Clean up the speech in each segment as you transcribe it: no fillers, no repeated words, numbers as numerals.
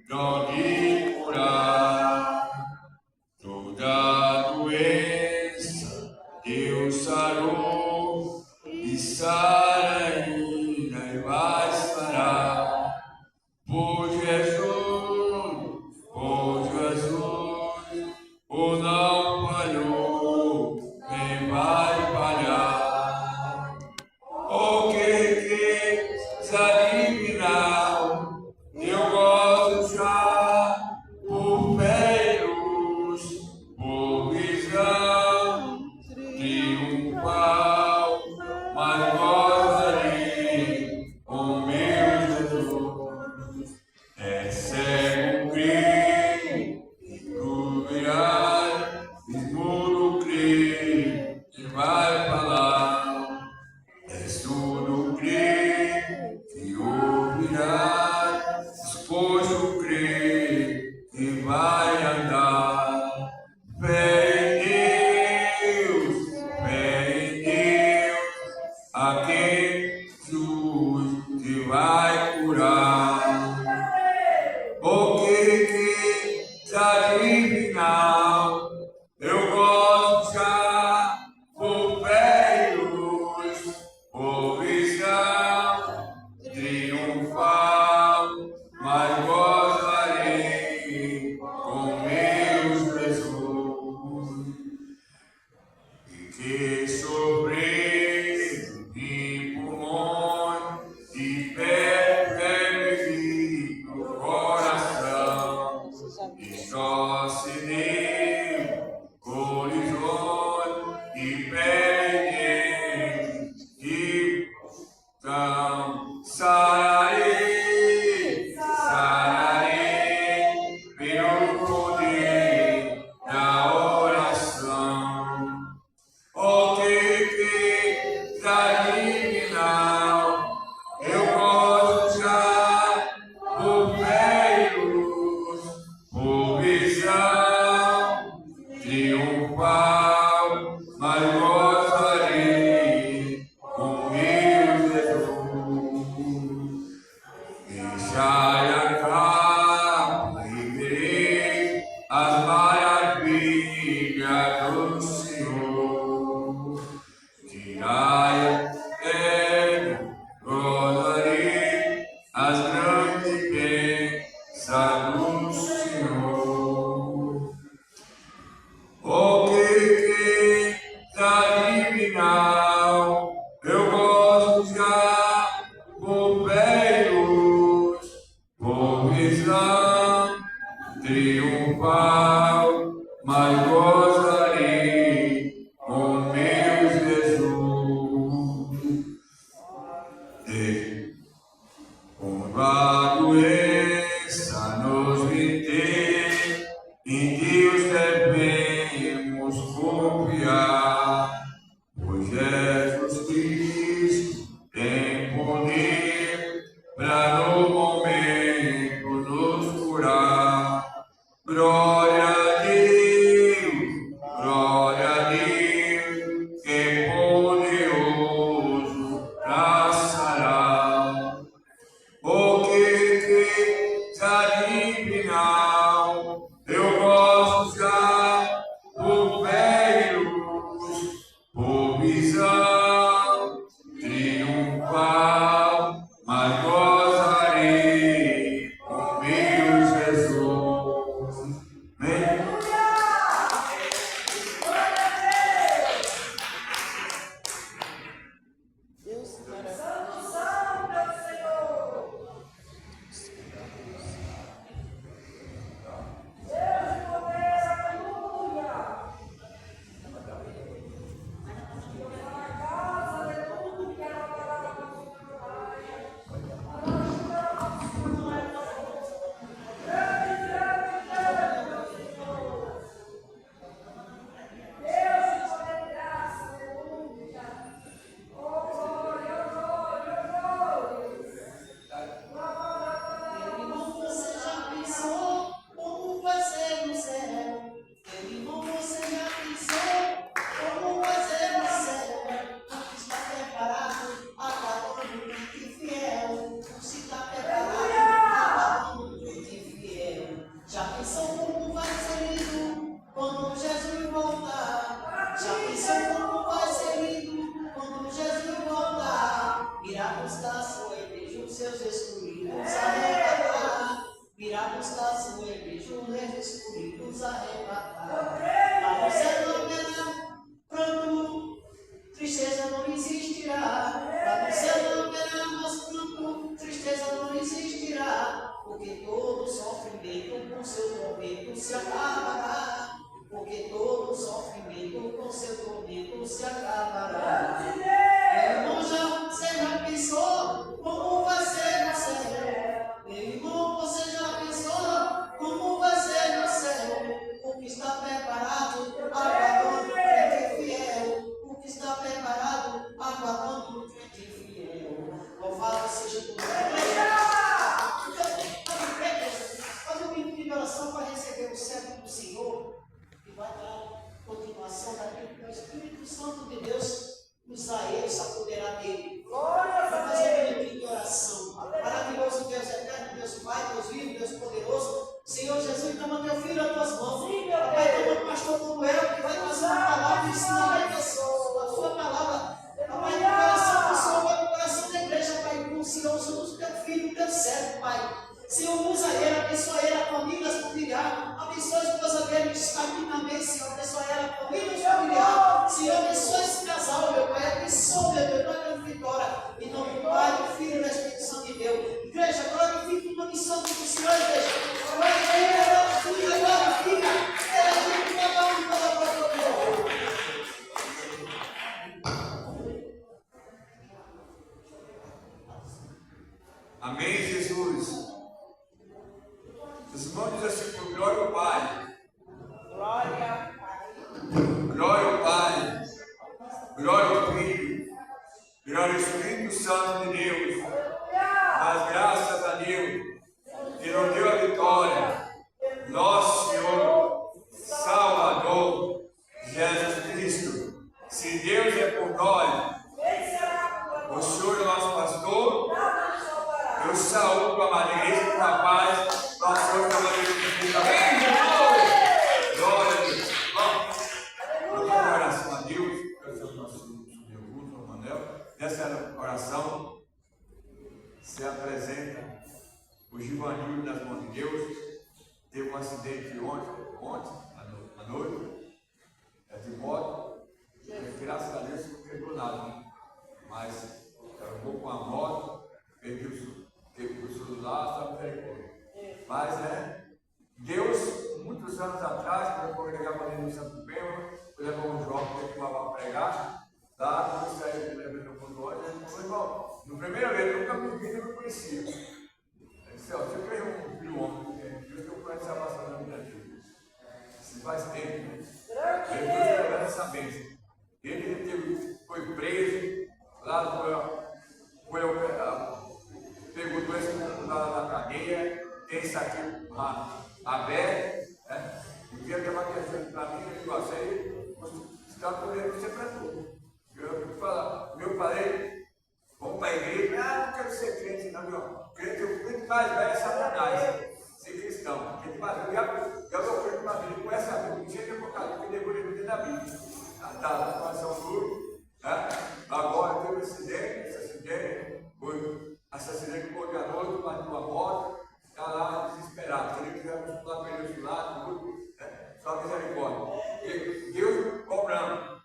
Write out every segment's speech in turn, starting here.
não lhe curar toda doença. Deus sarou e sara ainda e vai sarar. Por Jesus, o não falhou, nem vai falhar. O que adivinhar, eu gosto já por velhos, por visão triunfal, mas gozarei com meu Jesus. É cego crer, duvidar, esmuro crer, e vai falar. É surdo crer, e ouvirá, escoxo crer, e vai andar. Fé em Deus, a quem Jesus te vai curar. O que adivinhar, eu gosto já por velhos, por visão triunfal, mas gozarei com meu Jesus. E que sofrer de pulmões, de febre no coração, e só se deu horizonte e pele de tão sararei, pelo poder da oração. O que adivinhar, eu gosto já por velhos, por visão triunfal, mas gozarei com meu Jesus. Deixai a capa e verei as maravilhas do Senhor. Tirai a terra, gozarei as grandes bênçãos do Senhor. O que adivinhar, eu gosto já por velhos, por visão triunfal, mas gozarei com meu Jesus. Quando a doença nos meter, em Deus devemos confiar, pois Jesus Cristo tem poder para no momento nos curar. Glória a Deus, que é poderoso para sarar. O que adivinhar, eu gosto já por velhos, por visão triunfal, mas gozarei com meu Jesus. porque todo sofrimento com seu tormento se acabará. Porque todo sofrimento com seu tormento se acabará. Irmão, você já pensou como vai ser no céu? Meu irmão, você já pensou como vai ser no céu? O que está preparado, aguardando o crente fiel. O que está preparado, aguardando o crente fiel. Louvado seja o nome de Deus. Faz um minuto de oração para receber o cetro do Senhor. E vai dar continuação daquilo que o Espírito Santo de Deus usar ele, se apoderar dele. Vai fazer um minuto de oração. Maravilhoso Deus eterno, Deus Pai, Deus vivo, Deus poderoso. Senhor Jesus, toma teu filho nas tuas mãos. Pai, toma o pastor Manuel, que vai trazer uma palavra e ensinar a pessoa. A sua palavra, Pai, no coração do Senhor, Pai, no coração da igreja, Pai, com o Senhor, usa teu filho, teu servo, Pai. Senhor, usa ele, abençoa ele, a família, as familiares, abençoa a esposa dele que está aqui também, Senhor, abençoa ela, a família, os familiares, Senhor, abençoa esse casal, meu Pai, abençoa, meu Deus, glória e vitória, em nome do Pai, do Filho e do Espírito Santo de Deus. Igreja, glorifique o nome santo do Senhor, igreja, glorifica, ela é cada um pela própria glória. Amém, Jesus. Os irmãos dizem assim, por glória ao Pai. Glória ao Pai. Glória ao Filho. Glória ao Espírito Santo de Deus. Mas graças a Deus, que nos deu a vitória. Nosso Senhor, Salvador, Jesus Cristo. Se Deus é por nós, o Senhor é nosso pastor. Eu saúdo a maneira com a paz, nosso Senhor da maneira de vida. Glória a Deus. Vamos dar oração a Deus. Eu sou o nosso Deus, Manuel. Nessa oração se apresenta o Givanildo nas mãos de Deus. Teve um acidente ontem à noite, de moto. Graças a Deus não pegou nada, mas ficou com a moto, perdeu o celular, só misericórdia. Mas Deus, muitos anos atrás, quando eu congregava ali no Santo Bento, eu levava um jovem que ia pregar, lá, quando eu saí levando o mundo hoje, ele falou, irmão, no primeiro vez, eu nunca me vi, eu não conhecia. Ele disse, você ganhou um filho homem, Deus que eu conheço a salvação da minha vida. Isso faz tempo, né? Deus levando essa bênção. Ele foi preso, lá pegou doença lá na cadeia, tem isso aqui aberto, né? E dia que ela questão para mim, eu digo, você está podendo ser para tudo. Eu falo, meu pai, vamos para a igreja, não quero ser crente, não, meu. Crente, o crente mais velho é Satanás, ser cristão. Crente mais velho, já vou crente mais velho, com essa Bíblia, chega de bocado, que depois ele da Bíblia. Está na situação dura, né? Agora teve esse acidente, foi assassinado por garoto, bateu a moto, está lá desesperado. Se ele quiser lá perder o lado, tudo, só misericórdia. E Deus cobrando.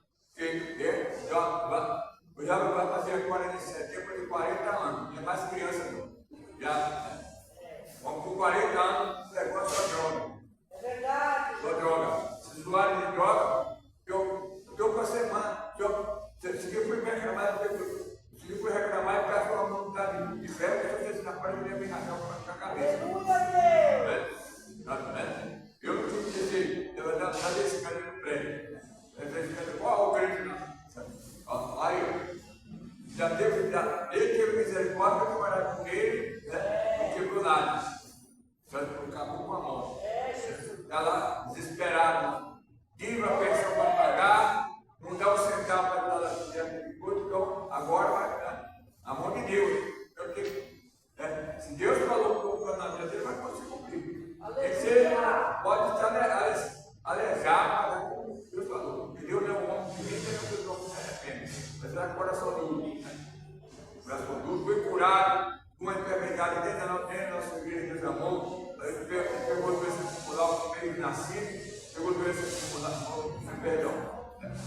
Já vai fazer agora em setembro de 40 anos, não é mais criança não. Já, vamos com 40 anos, negócio só droga. É verdade. Só droga. Se usuário de droga, eu estou com a semana. Se eu fui reclamar, e para falar uma vontade de fé, eu fiz na parte da minha razão com a cabeça. Eu não tinha que dizer, eu não sabia esse cara no prédio. Qual o crente não? Aí, ele teve misericórdia para trabalhar com ele, não quebrou nada. Só acabou com a mão. Está lá, desesperado. Diva a pensão para pagar, não dá um centavo para dar de coisa, então agora vai dar. A mão de Deus. Se Deus falou que o plano na vida dele, vai conseguir cumprir. Você pode estar aleijado, como Deus falou. Porque Deus não é um homem que nem tem um não se arrepende. Mas é coração duro. Coração duro, foi curado com uma enfermidade dentro da nossa igreja, Deus amou. Ele pegou doença muscular no meio de nascido, pegou doença muscular,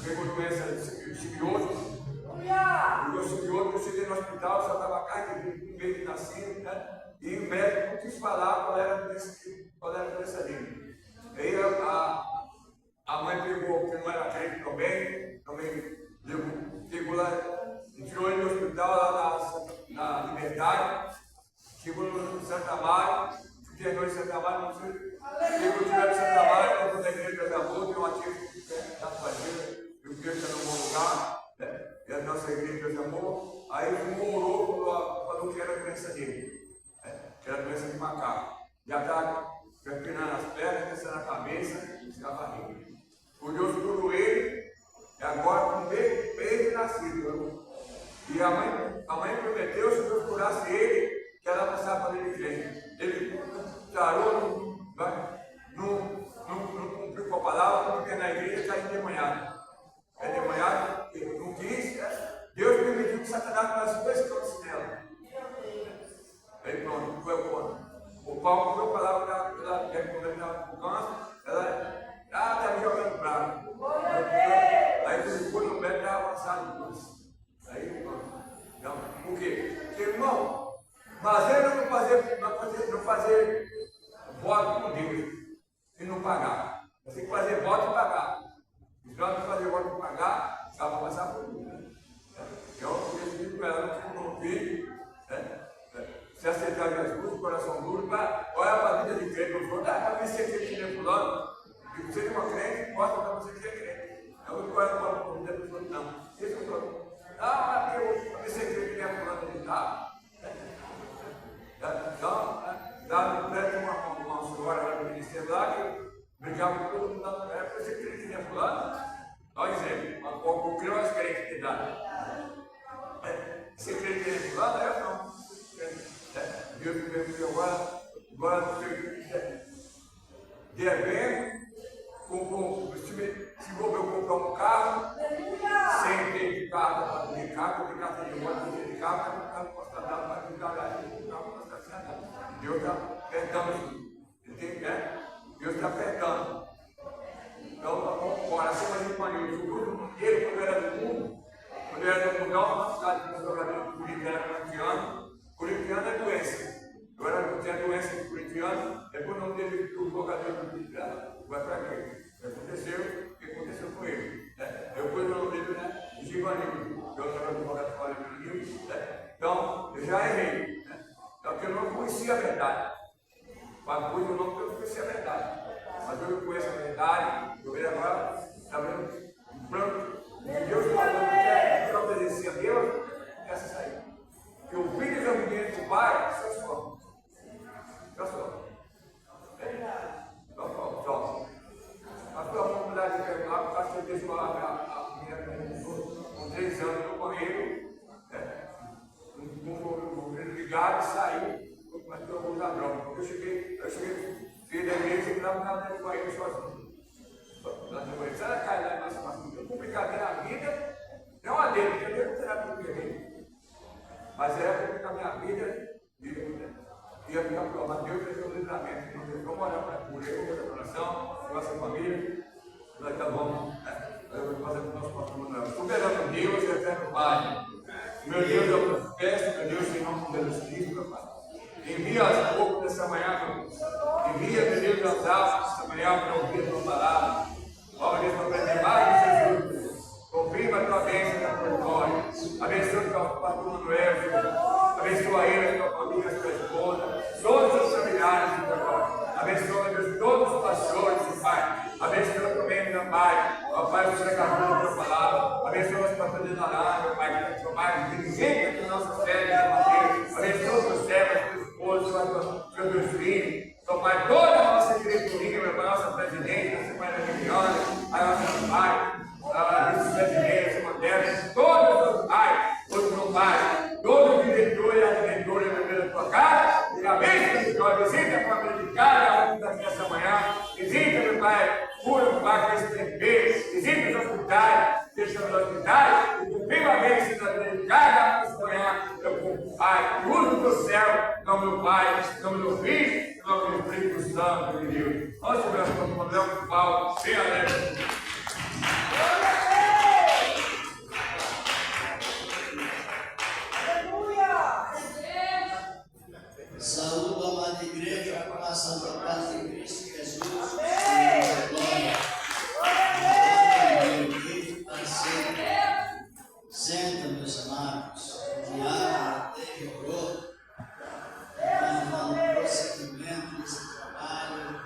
pegou doença de simbiose. Eu cheguei no hospital, só estava carne no meio de nascido, né? E o médico não quis falar qual era a doença dele. Aí a mãe pegou, que não era crente também pegou lá e tirou ele do hospital lá na Liberdade, chegou no Santa Maria, internou em Santa Maria, não sei, pegou direto de Santa Maria, levou na igreja da Boa, tem uma tia da família, e o Deus está no bom lugar, né? E a nossa igreja de amor, aí ele morou, falou que era a doença dele, que era a doença de macaco. Já está empinando as pernas, descendo a cabeça e a barriga. O Deus curou ele, e agora com mês de nascido. E a mãe prometeu, se Deus curasse ele, que ela passava para ele crente. Ele tarou, não cumpriu com a palavra, porque na igreja está endemoniado. É endemoniado, ele não quis, Deus permitiu que Satanás fizesse 2 cantos nela. Aí pronto, foi o ponto. O Paulo cumpriu a palavra, quando ele estava com câncer, ela está me jogando bravo. Aí ele foi no médico, estava avançado nisso. Aí pronto. Então, por quê? Porque, irmão, mas ele não fazer voto com Deus e não pagar. Você tem que fazer voto e pagar. Se não fazer voto e pagar, ela vai passar por tudo. Eu decidi com ela, não filho, se aceitar Jesus, coração duro, olha para a vida de crente, não vou dar para ver se é crente nem fulano. E você é uma crente, mostra para você que é crente. Eu não olho para a vida dos outros, não. Esse é o problema. Para ver se é crente nem fulano de tal. Então, dá no prédio uma senhora lá do ministério lá que brigava com todo mundo na época, você crente que nem fulano. Olha o exemplo, o que nós queremos que dá. Você crente que nem fulano, eu não. Deus me permitiu agora devendo, se envolveu comprar um carro, sem ter de carro, de carro de moto, de carro, para postar para Deus está apertando isso. Deus está apertando. Então, agora, a semana de Panil, ele, quando era do mundo, quando era do mundão, uma cidade de jogador de política era corintiano é doença. Agora, tinha doença de corintiano, é por não ter o jogador de política, vai para quê? Aconteceu o que aconteceu com ele. Eu pus o nome dele, de Givanildo, eu estava no jogador de política, então, eu já errei. Porque eu não conhecia a verdade. Mas pus o nome porque eu não conhecia a verdade. Mas eu conheço a verdade, eu vejo agora, está vendo? Pronto. Deus falou que eu obedecia a Deus, essa sair. Porque o filho é obediente do pai, só só. Só só. Só. A sua comunidade de perguntar, porque acho que eu deixo a minha com 3 anos no banheiro, ligado e saí, mas eu vou usar droga. Eu cheguei, filho da igreja e estava na do banheiro sozinho. Se ela cai lá e nossa família, complicadeira a vida, não a dele, porque Deus não terá tudo que mas era complicar a minha vida, ia ficar provado. Deus fez o livramento. Vamos orar para por ele, pela oração, nossa família, nós acabamos, eu vou fazer com o nosso pastor. Soberano Deus e eterno Pai. Meu Deus, eu peço, meu Deus, em nome de Jesus Cristo, meu Pai. Envia as bocas dessa manhã, meu Deus. Envia, meu Deus, as almas dessa manhã para ouvir a tua palavra. Ó, Deus, para aprender mais de Jesus. Confirma a tua bênção e a tua glória. Abençoa o teu pastor Manuel, Jesus. Abençoa ele, a tua família, a tua esposa. Todos os familiares, meu Pai. Abençoa, meu Deus, todos os pastores, meu Pai. Abençoa também, meu Pai. Ó Pai, o pregador da tua palavra. Abençoa os pastores de Nará, meu Pai, que mais dirigente da nossa fé, meu Deus. Abençoa os teus servos, os teus esposos, os teus filhos. Meu Pai, toda a nossa diretoria, meu Pai, nossa presidente, a Semana Miliana, a nossa Pai, a vice-presidente, a Semana todos os pais, todos os pais, todos os diretores e a diretora, meu Deus, da tua casa, e a bênção de Deus, visita a família de cada um daqui essa manhã, visita, meu Pai, cura o Pai com esse tempero, visita os hospitais, deixa os hospitais, e confirma a bênção da vida de cada um essa manhã, meu Pai, usa o teu céu, não meu Pai, não meu Filho, em nome do Espírito Santo de Deus. Nós tivemos como problema com Paulo, bem alegre. Aleluia! a santa paz de Cristo Jesus. Senta, meus amados, o diabo terrorou, no prosseguimento desse trabalho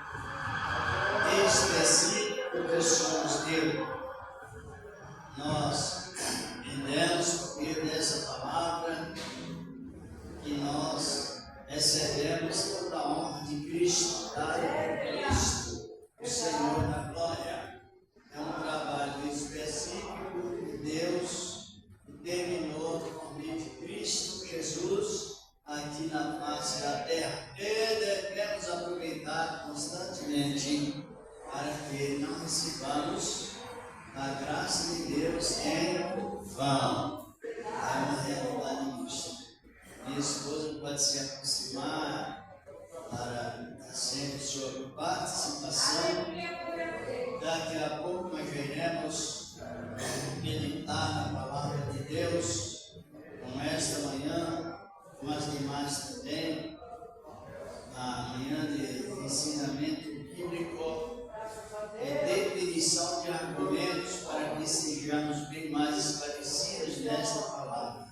específico que somos dele. Nós entendemos por meio dessa palavra que nós recebemos toda a honra de Cristo, dada por Cristo, o Senhor da glória. É um trabalho específico de Deus que terminou por meio de Cristo Jesus aqui na face da terra. E devemos aproveitar constantemente para que não recebamos a graça de Deus em vão. É uma realidade nisso. Minha esposa pode se aproximar para dar sempre sua participação. Daqui a pouco nós veremos meditar na palavra de Deus, com esta manhã, com as demais também, na manhã de ensinamento bíblico e definição de argumentos para que sejamos bem mais esclarecidos nesta palavra.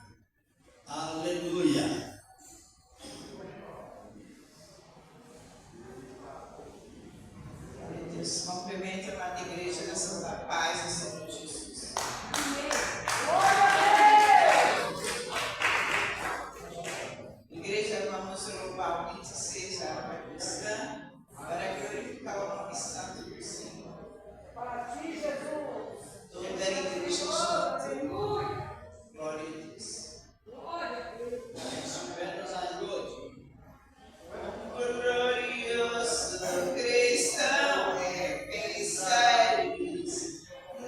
Aleluia! Deus, cumprimento a amada igreja da Santa Paz do Senhor Jesus. Igreja, vamos louvar o 26 a cristã para glorificar o nome santo do Senhor. Toda a igreja junto. Glória a Deus. Supera-nos ajude. Glorioso cristão, pensares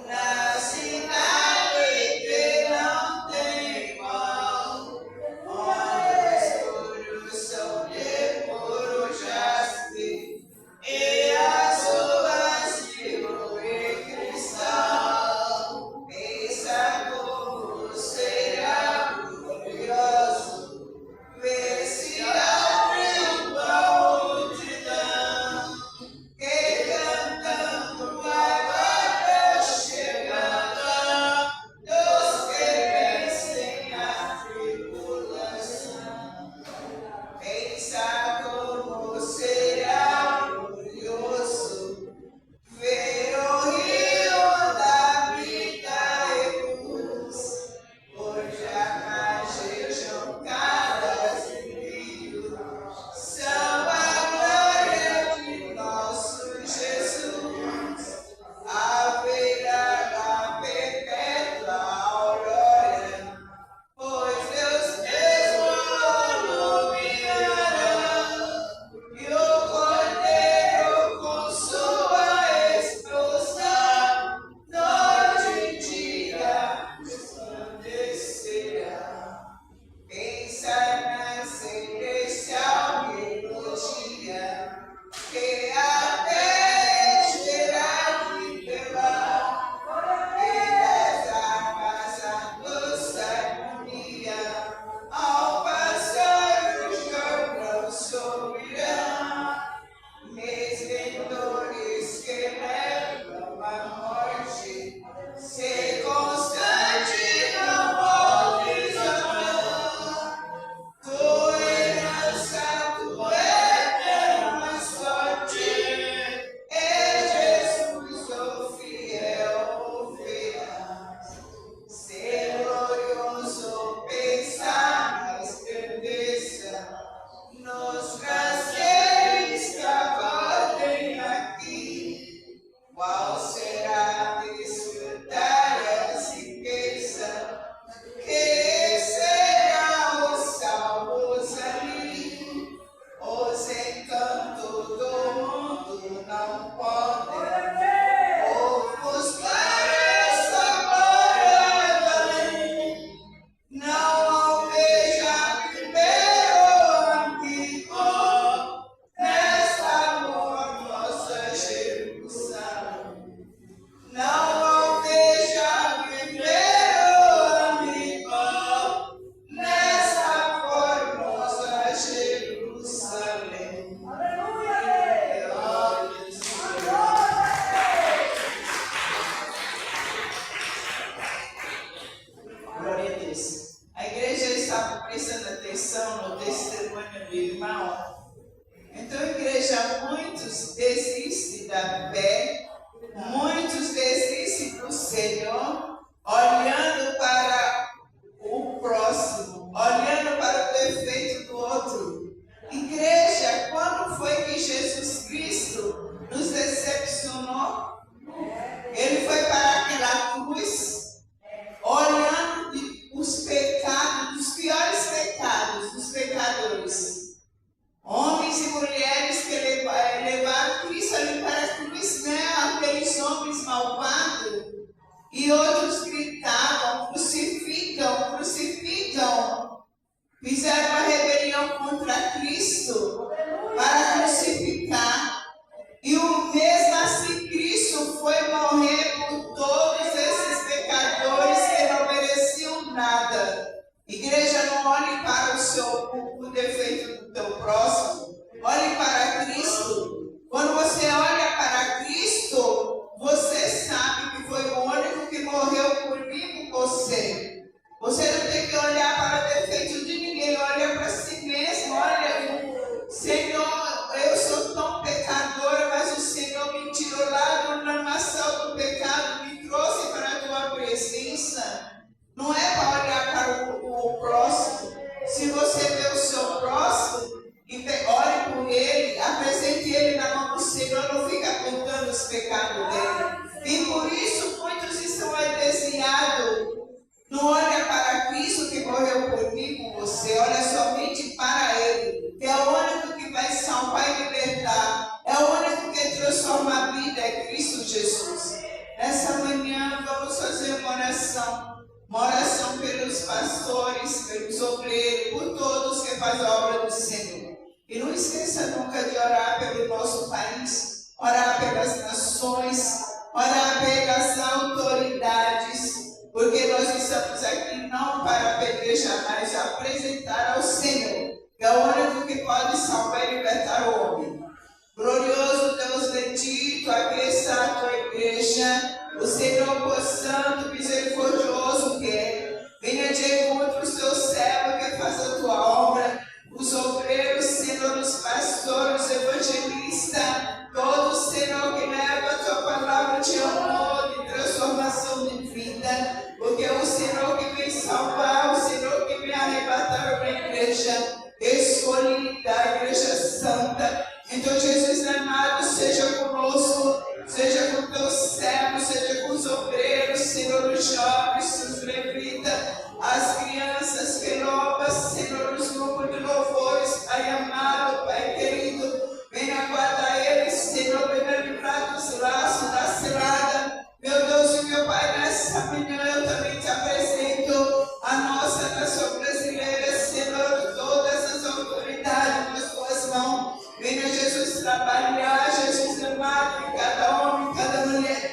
na cidade que não tem igual, onde os são de puro jaspe e as ruas de ouro e cristal. Pensa como será glorioso ver se abrindo a multidão que cantando aguarda a chegada dos que vencem a tribulação. Pensa como será glorioso ver o rio da vida e luz, onde a margem caras e brilho são a glória de nosso Jesus, a beira da perpétua aurora, pois Deus mesmo iluminará, e o Cordeiro com sua explosão, noite e dia resplandecerá. Pensa na celestial melodia, que até terá de levar, e dessa casa doce harmonia, ao passar o Jordão subirá, mesmos que levam a morte, ser constante, não voltes amar. Tua herança, tua eterna sorte, da fé, muitos desistem do Senhor, olhando para o próximo, olhando para o defeito do outro. Igreja, quando foi que Jesus Cristo nos decepcionou? Ele foi para aquela cruz, olhando os pecados, os piores pecados dos pecadores. Homens e mulheres que levaram Cristo ali para a cruz, né? Aqueles homens malvados. E outros gritavam, crucificam, crucificam. Fizeram uma rebelião contra Cristo para crucificar. E mesmo assim Cristo foi morrer por todos esses pecadores que não mereciam nada. Igreja, não olhe para o defeito do teu próximo. Olhe para Cristo. Quando você olha para Cristo, você sabe que foi o único que morreu por mim e por você. Você não tem que olhar para o defeito de ninguém. Olha para si mesmo. Olha, Senhor, eu sou tão pecadora, mas o Senhor me tirou lá do lamaçal do pecado, me trouxe para a tua presença. Não é para olhar para o próximo. Se você vê o seu próximo, ore por ele, apresente ele na mão do Senhor, não fica contando os pecados dele. E por isso muitos estão desviados. Não olha para Cristo que morreu por mim, por você. Olha somente para ele, que é o único que vai salvar e libertar. É o único que transforma a vida, é Cristo Jesus. Nessa manhã vamos fazer uma oração. Uma oração pelos pastores, pelos obreiros, por todos que fazem a obra do Senhor. E não esqueça nunca de orar pelo nosso país, orar pelas nações, orar pelas autoridades, porque nós estamos aqui não para apedrejar, mas apresentar ao Senhor, que é o único que pode salvar e libertar o homem. Glorioso Deus bendito, aqui está a tua igreja, o Senhor por santo, misericordioso que é. Venha de encontro os teus servos que faz a tua obra, os obreiros, Senhor, os pastores, os evangelistas, todos, Senhor, que leva a tua palavra de amor, de transformação de vida, porque é o Senhor que vem salvar, o Senhor que vem arrebatar uma igreja escolhida, a igreja santa. Então, Jesus amado, seja conosco, seja com teus servos, seja com os obreiros, Senhor, os jovens, os levitas, as crianças que louvam, Senhor, os grupos de louvores, Pai amado, Pai querido, venha guardar eles, Senhor, venha livrar dos laços, da cilada. Meu Deus e meu Pai, nessa manhã eu também te apresento a nossa nação brasileira, Senhor, todas as autoridades nas tuas mãos. Venha Jesus trabalhar, Jesus amado, em cada homem, em cada mulher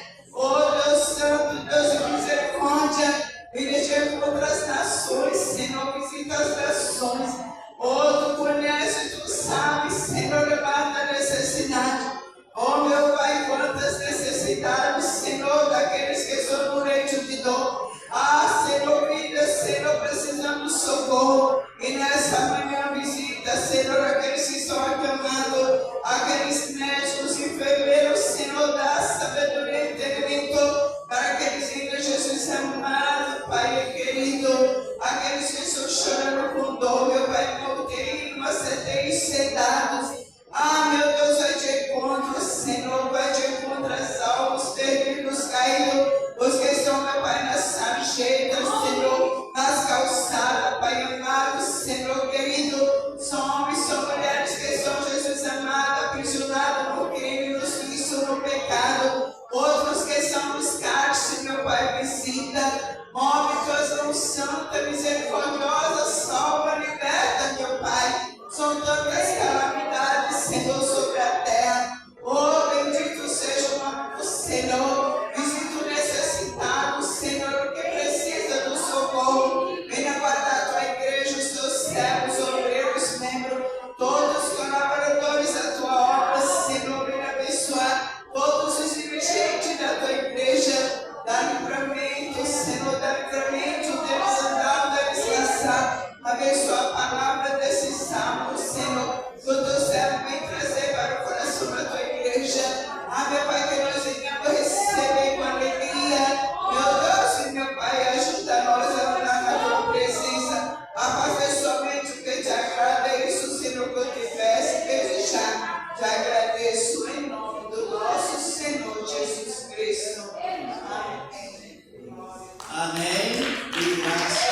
Amém. E graças a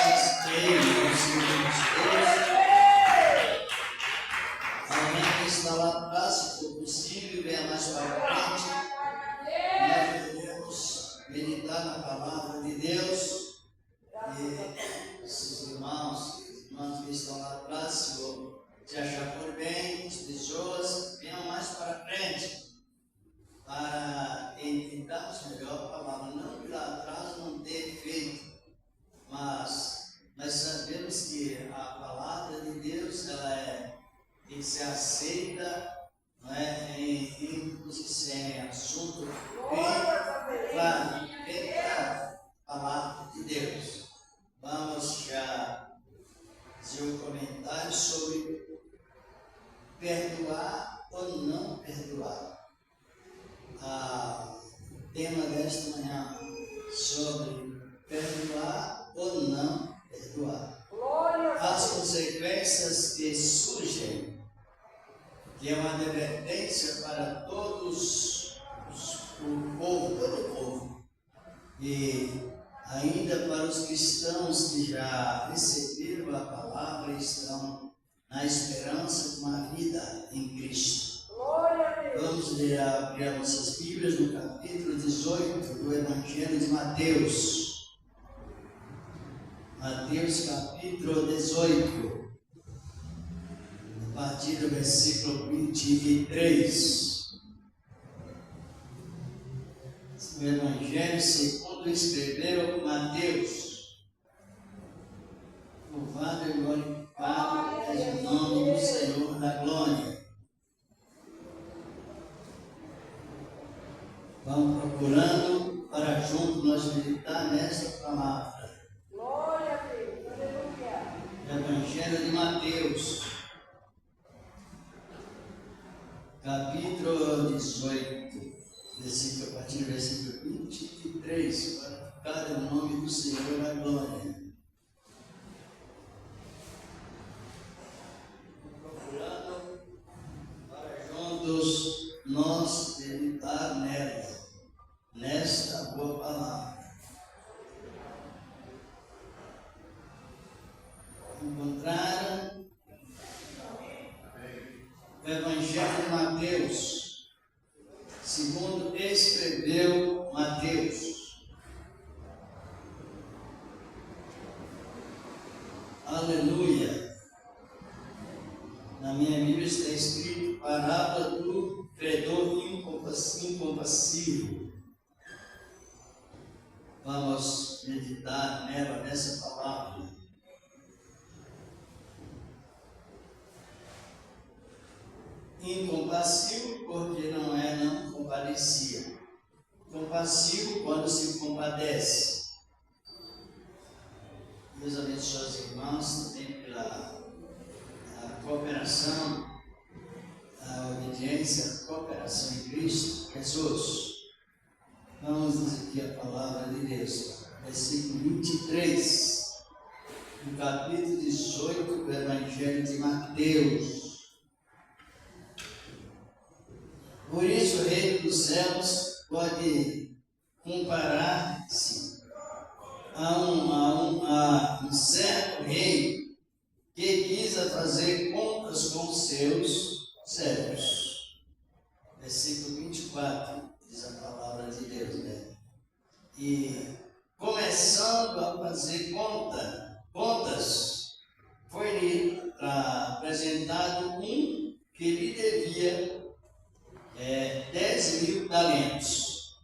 Deus. Alguém que está lá atrás, se for possível, venha mais para frente. Nós devemos meditar na palavra de Deus. E esses irmãos e irmãs que estão lá atrás, se você achar por bem, as pessoas venham mais para frente para entendermos melhor a palavra. Não que lá atrás não tenha efeito, mas nós sabemos que a palavra de Deus ela tem que ser aceita, não é, em assunto bem claro, bem claro, a palavra de Deus. Vamos já fazer um comentário sobre perdoar ou não perdoar. O tema desta manhã sobre perdoar ou não perdoar. As consequências que surgem, que é uma advertência para todos o povo, todo o povo, e ainda para os cristãos que já receberam a palavra e estão na esperança de uma vida em Cristo. Vamos ler, abrir as nossas Bíblias no capítulo 18 do Evangelho de Mateus. Mateus capítulo 18, a partir do versículo 23. O Evangelho segundo escreveu Mateus. Louvado e glorificado é o nome do Senhor da glória. Vamos procurando para juntos nós meditar nesta palavra. Glória a Deus, aleluia. Evangelho de Mateus, capítulo 18, a partir do versículo 23, glorificado é o nome do Senhor da glória. Procurando para juntos nós meditar nela, nesta boa palavra. Encontraram o Evangelho de Mateus, segundo escreveu Mateus. Aleluia. Na minha Bíblia está escrito parábola do credor incompassível. Vamos meditar nela, nessa palavra. Incompassivo porque não compadecia. Compassivo quando se compadece. Deus abençoe os irmãos também pela cooperação, a obediência, a cooperação em Cristo Jesus. Vamos dizer aqui a palavra de Deus. Versículo 23, no capítulo 18 do Evangelho de Mateus. Por isso o reino dos céus pode comparar-se a um certo rei que quis fazer contas com os seus servos. Versículo 24, diz a palavra de Deus, né? E começando a fazer contas, foi-lhe apresentado um que lhe devia 10.000 talentos.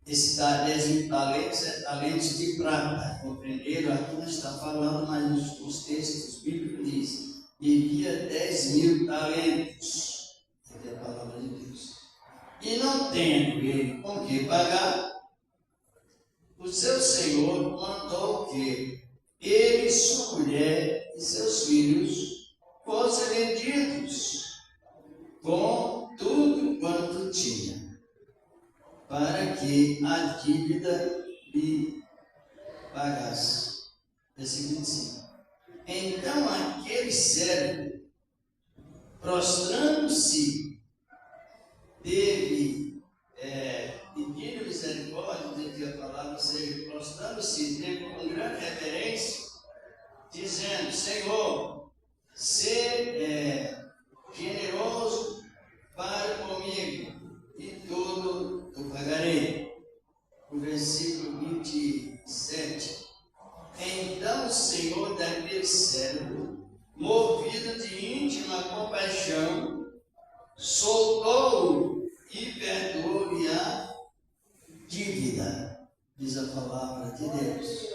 Esse 10.000 talentos é talentos de prata. Compreenderam? Aqui não está falando, mas nos textos bíblicos diz: devia 10.000 talentos. É a palavra de Deus. E não tendo ele com que pagar, o seu senhor mandou que ele, sua mulher e seus filhos fossem vendidos com tudo quanto tinha, para que a dívida lhe pagasse. Versículo 25. Então aquele servo, prostrando-se, pedindo misericórdia, de que a palavra seja, prostrando-se, dizendo: Senhor, sê generoso para comigo, e tudo eu pagarei. O versículo 27. Então o Senhor daquele servo, movido de íntima compaixão, soltou-o e perdoou-lhe a dívida, diz a palavra de Deus.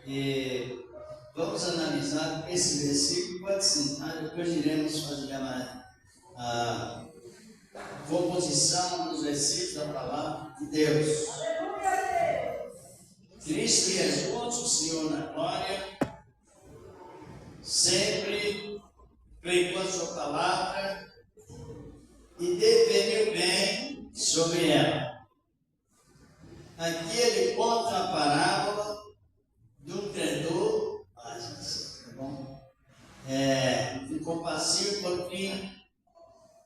E vamos analisar esse versículo. Pode sentar, depois iremos fazer a composição dos versículos da palavra de Deus. Cristo Jesus, o Senhor na glória, sempre pregou a sua palavra e definiu bem sobre ela. Aqui ele conta a parábola do credor, tá bom? O compassivo por fim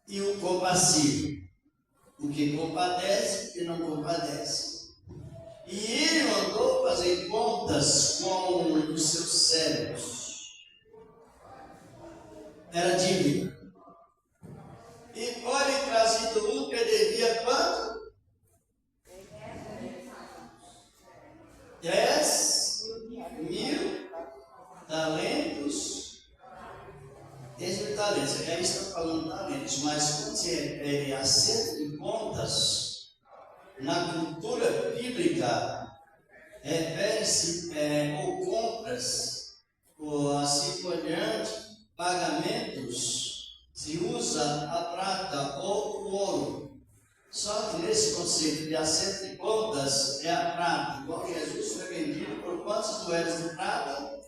e o compassivo, o que compadece e o que não compadece. E ele mandou fazer contas com os seus servos. Era dívida. E foi trazido um que devia quanto? 10.000 talentos. 10.000 talentos. Aí está falando talentos, mas quando se refere a acerto de contas, na cultura bíblica, refere-se ou compras, ou assim por diante, pagamentos, se usa a prata ou o ouro. Só que nesse conceito de acerto de contas é a prata, igual Jesus foi vendido por quantas moedas de prata?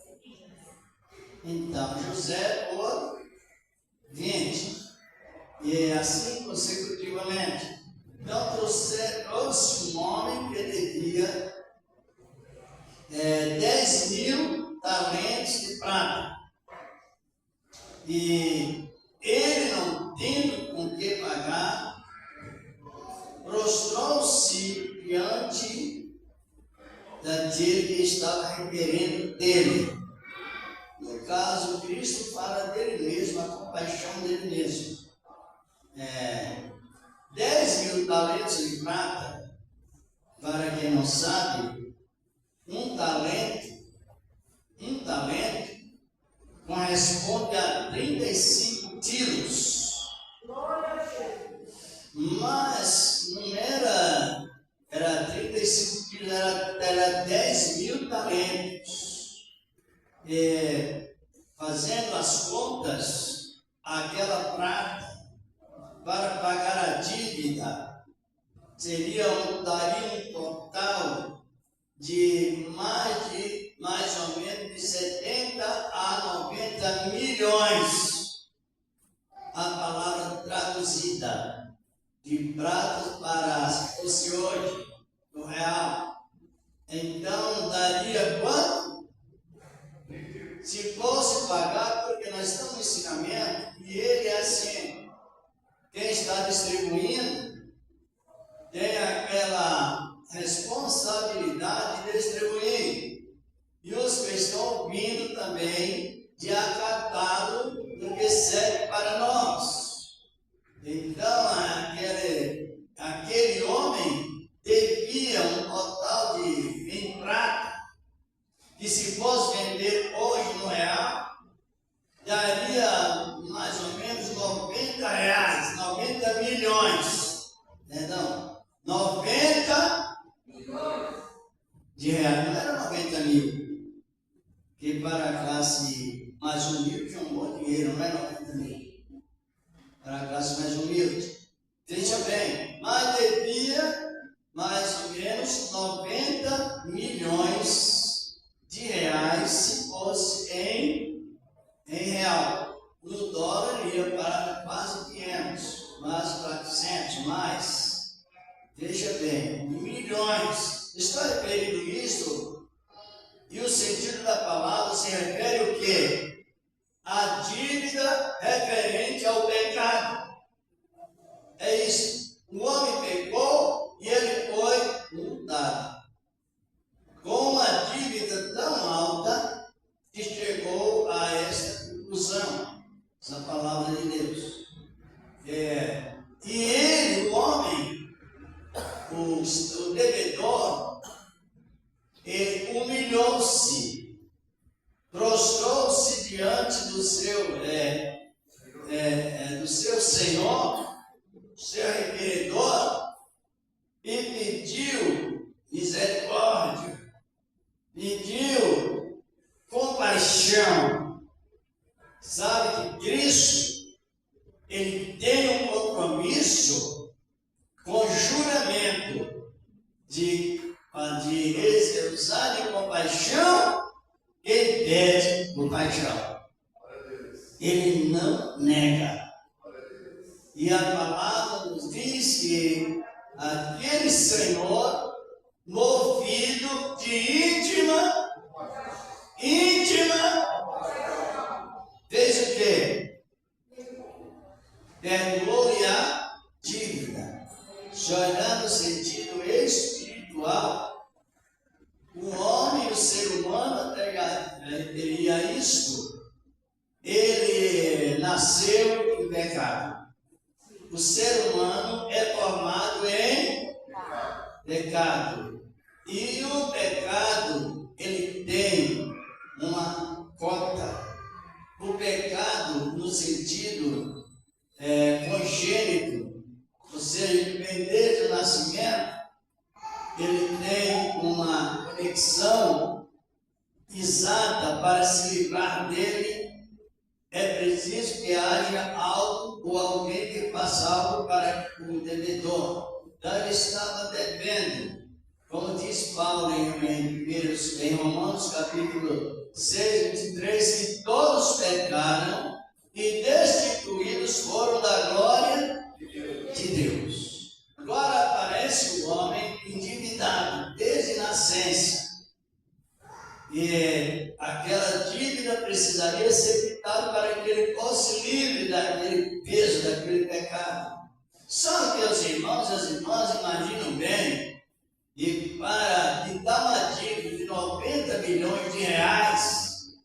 Então, José por 20, e assim consecutivamente. Então trouxe um homem que devia 10.000 talentos de prata. E ele, não tendo com que pagar, prostrou-se diante daquele que estava requerendo dele. No caso, Cristo fala dele mesmo, a compaixão dele mesmo. 10.000 talentos de prata, para quem não sabe, um talento corresponde a 35 quilos. Mas não era 35 quilos, era 10.000 talentos. Fazendo as contas, aquela prata, para pagar a dívida, daria um total de mais ou menos de 70 a 90 milhões. A palavra traduzida de pratas para, se fosse hoje, no real. Então daria quanto? Se fosse pagar, porque nós estamos no ensinamento, e ele é assim. Quem está distribuindo tem aquela responsabilidade de distribuir. E os que estão ouvindo também de acatá-lo no que serve para nós. Então, aquele homem devia um total em prata, que se fosse vender hoje no real, daria mais ou menos 90 reais, 90 milhões. Perdão, 90 de reais, não era 90 mil. Que para a classe mais humilde é um bom dinheiro, não é 90 mil. Para a classe mais humilde. Veja bem, mas devia mais ou menos 90 milhões de reais se fosse em real. No dólar ia para quase 500, quase 400, mais. Veja bem, milhões. Está referindo isso? E o sentido da palavra se refere o quê? A dívida referente ao pecado. É isso. O homem pecou e ele foi multado com uma dívida tão alta que ser requeredor e pediu misericórdia, pediu compaixão. Sabe que Cristo, ele tem um compromisso com juramento de usar de compaixão, ele pede compaixão. Ele não nega. E a palavra nos diz que aquele Senhor, movido de íntima, fez o quê? Perdoou-lhe a dívida. Se olhar no sentido espiritual, o homem, o ser humano, teria isto. Ele nasceu em pecado. O ser humano é formado em pecado. E o pecado, ele tem uma cota. O pecado, no sentido congênito, ou seja, desde o nascimento, ele tem uma conexão exata. Para se livrar dele, é preciso que haja algo ou alguém que faça algo para o devedor. Então ele estava devendo, como diz Paulo em Romanos capítulo 6, 23, que todos pecaram e destituídos foram da glória de Deus. Agora aparece o homem endividado desde nascença. E aquela dívida precisaria ser quitada para que ele fosse livre daquele peso, daquele pecado. Só que os irmãos e as irmãs imaginam bem, e para quitar uma dívida de 90 milhões de reais,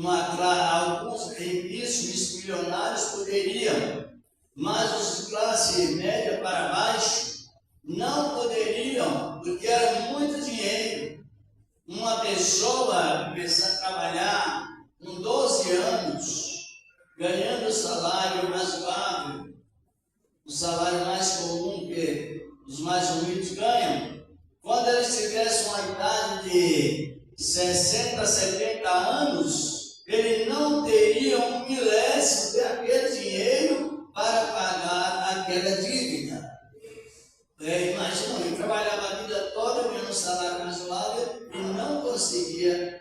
alguns riquíssimos milionários poderiam, mas os de classe média para baixo não poderiam, porque era muito dinheiro. Uma pessoa começar a trabalhar com 12 anos, ganhando salário razoável, o salário mais comum que os mais humildes ganham, quando eles tivessem uma idade de 60, 70 anos, ele não teria um milésimo daquele dinheiro para pagar aquela dívida. Imagina, ele trabalhava a vida toda ganhando um salário razoável e não conseguia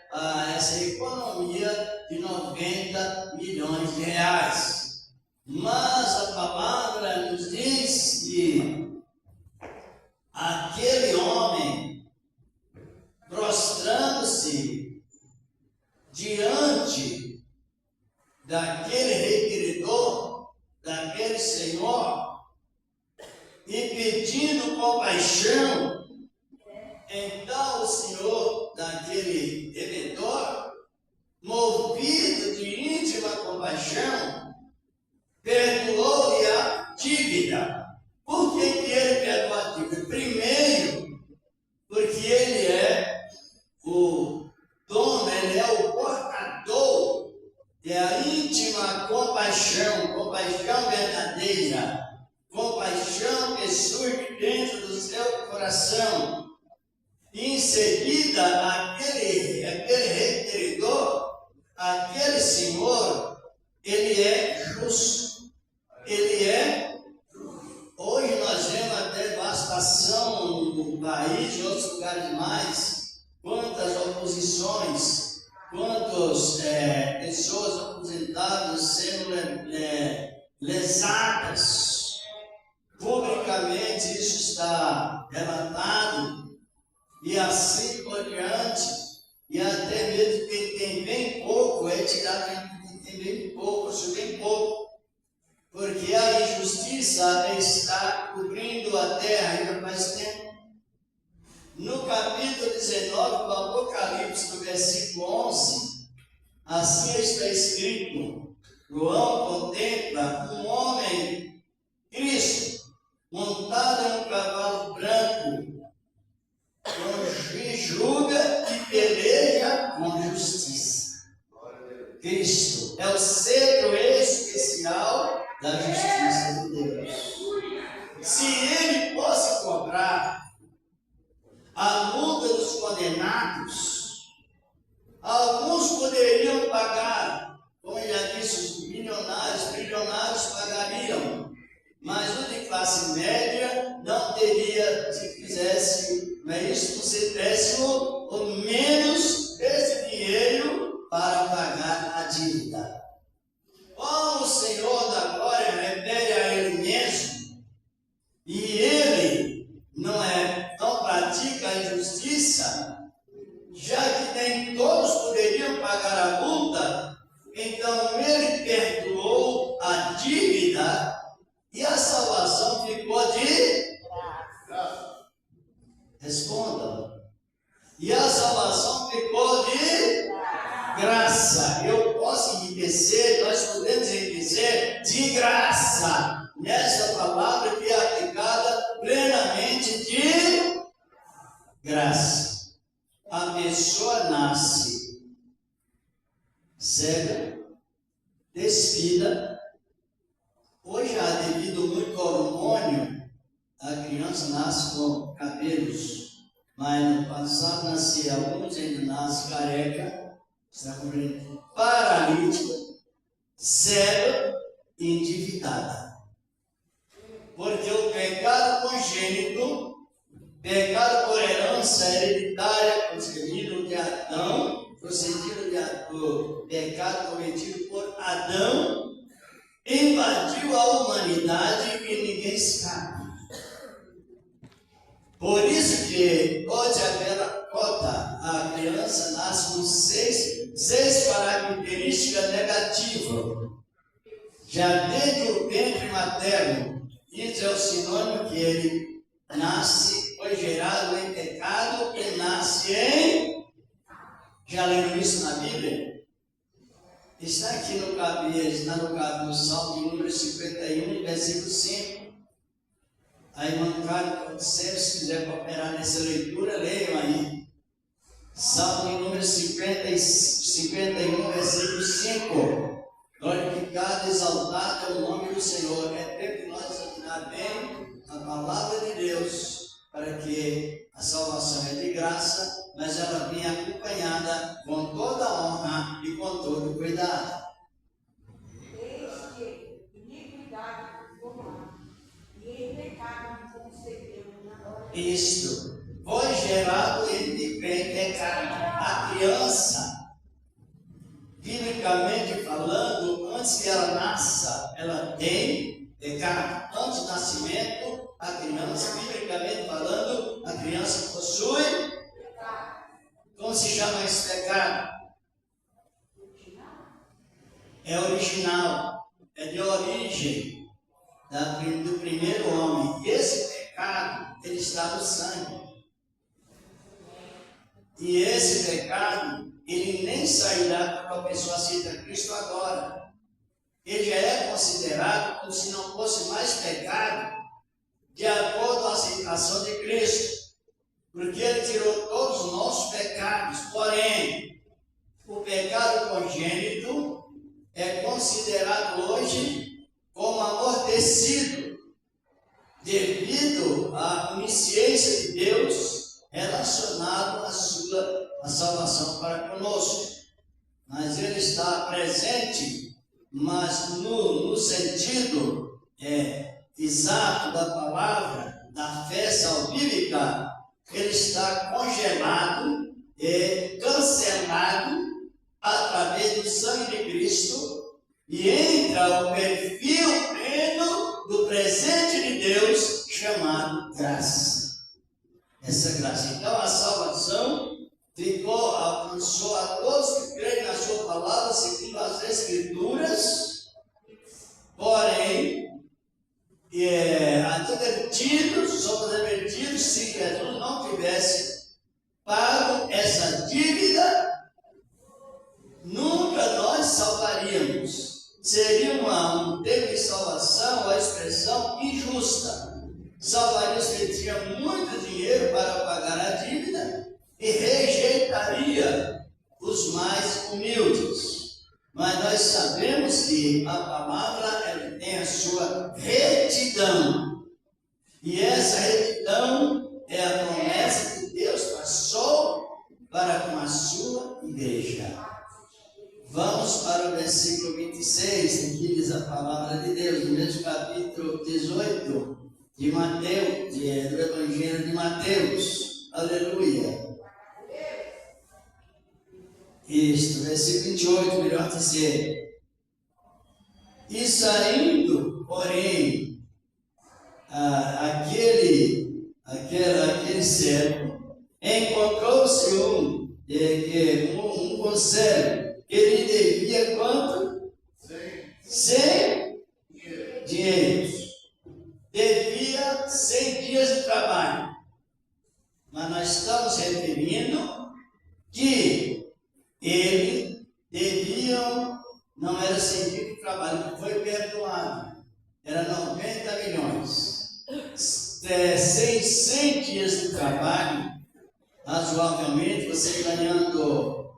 essa economia de 90 milhões de reais. Mas a palavra nos diz que aquele homem, prostrando-se diante daquele requeredor, daquele Senhor, e pedindo compaixão, então o Senhor daquele devedor, movido de íntima compaixão, perdoou-lhe a dívida. Por que ele perdoou a dívida? Primeiro, porque ele é o dono, ele é o portador da íntima compaixão verdadeira. Compaixão que surge dentro do seu coração. E em seguida, aquele requeredor, aquele Senhor, ele é justo. Ele é. Hoje nós vemos a devastação no país e em outros lugares mais. Quantas oposições, quantas pessoas aposentadas sendo lesadas. Publicamente isso está relatado, e assim por diante, e até mesmo quem tem bem pouco é tirado quem tem bem pouco, porque a injustiça está cobrindo a terra ainda faz tempo. No capítulo 19 do Apocalipse, no versículo 11, assim está escrito: João contempla um homem, Cristo, montado em um cavalo branco, que julga e peleja com justiça. Cristo é o centro especial da justiça de Deus. se ele fosse cobrar a multa dos condenados, alguns poderiam pagar, como já disse, os milionários, trilionários pagariam, mas o de classe média não teria, se quisesse, não é isso, um centésimo ou menos desse dinheiro para pagar a dívida. Como o Senhor da Glória refere a Ele mesmo, e Ele não pratica a injustiça, já que nem todos poderiam pagar a multa, então Ele perdoou a dívida e a salvação ficou de graça. Respondam. E a salvação ficou de graça. Eu posso enriquecer, nós podemos enriquecer de graça. Nessa palavra que é aplicada plenamente de graça. A pessoa nasce cega, despida. Hoje, devido muito ao hormônio, a criança nasce com cabelos, mas no passado nascia alguns, ainda nasce careca, está compreendendo? Paralítica, cega e endividada. Porque o pecado congênito, pecado por herança hereditária, procedido de Adão, o pecado cometido por Adão, invadiu a humanidade e ninguém escapa. Por isso que pode haver a cota, a criança nasce com seis características negativas. Já desde o ventre materno, isso é o sinônimo que ele nasce, foi gerado em pecado e nasce em... Já leram isso na Bíblia? Está aqui no Salmo de número 51, versículo 5. A irmã Carla, se quiser cooperar nessa leitura, leiam aí. Salmo de número 51, versículo 5. Glorificado, exaltado é o nome do Senhor. É tempo que nós examinar bem a palavra de Deus, para que a salvação é de graça, mas ela venha acompanhada com toda a honra e com todo o cuidado. Desde iniquidade formar, e em pecado concebeu na hora. Isto foi gerado em pecado. A criança, biblicamente falando, antes que ela nasça, ela tem pecado. Antes do nascimento, a criança, biblicamente falando, a criança possui. Como se chama esse pecado? É original, é de origem do primeiro homem. E esse pecado, ele está no sangue. E esse pecado, ele nem sairá quando a pessoa aceita Cristo agora. Ele já é considerado como se não fosse mais pecado, de acordo com a aceitação de Cristo. Porque ele tirou todos os nossos pecados. Porém, o pecado congênito é considerado hoje como amortecido, devido à onisciência de Deus relacionado à salvação para conosco. Mas ele está presente, mas no sentido exato da palavra, da fé salvífica, ele está congelado e cancelado através do sangue de Cristo e entra o perfil pleno do presente de Deus chamado graça. Essa graça. Então a salvação alcançou a todos que creem na sua palavra segundo as Escrituras, porém somos advertidos, se Jesus não tivesse pago essa dívida, nunca nós salvaríamos. Seria um tempo de salvação, a expressão injusta. Salvaríamos que ele tinha muito dinheiro para pagar a dívida e rejeitaria os mais humildes. Mas nós sabemos que a palavra ela tem a sua retidão. E essa retidão é a promessa que Deus passou para com a sua igreja. Vamos para o versículo 26, em que diz a palavra de Deus, no mesmo capítulo 18 de Mateus, do Evangelho de Mateus. Aleluia. Isto, versículo 28, melhor dizer. E saindo, porém, aquele servo, encontrou-se um conselho, que ele devia quanto? 100 dinheiros. Devia 100 dias de trabalho. Mas nós estamos referindo que ele devia, não era 100 dias de trabalho, que foi perdoado. Era 90 milhões. 100 dias de trabalho, razoavelmente, você ganhando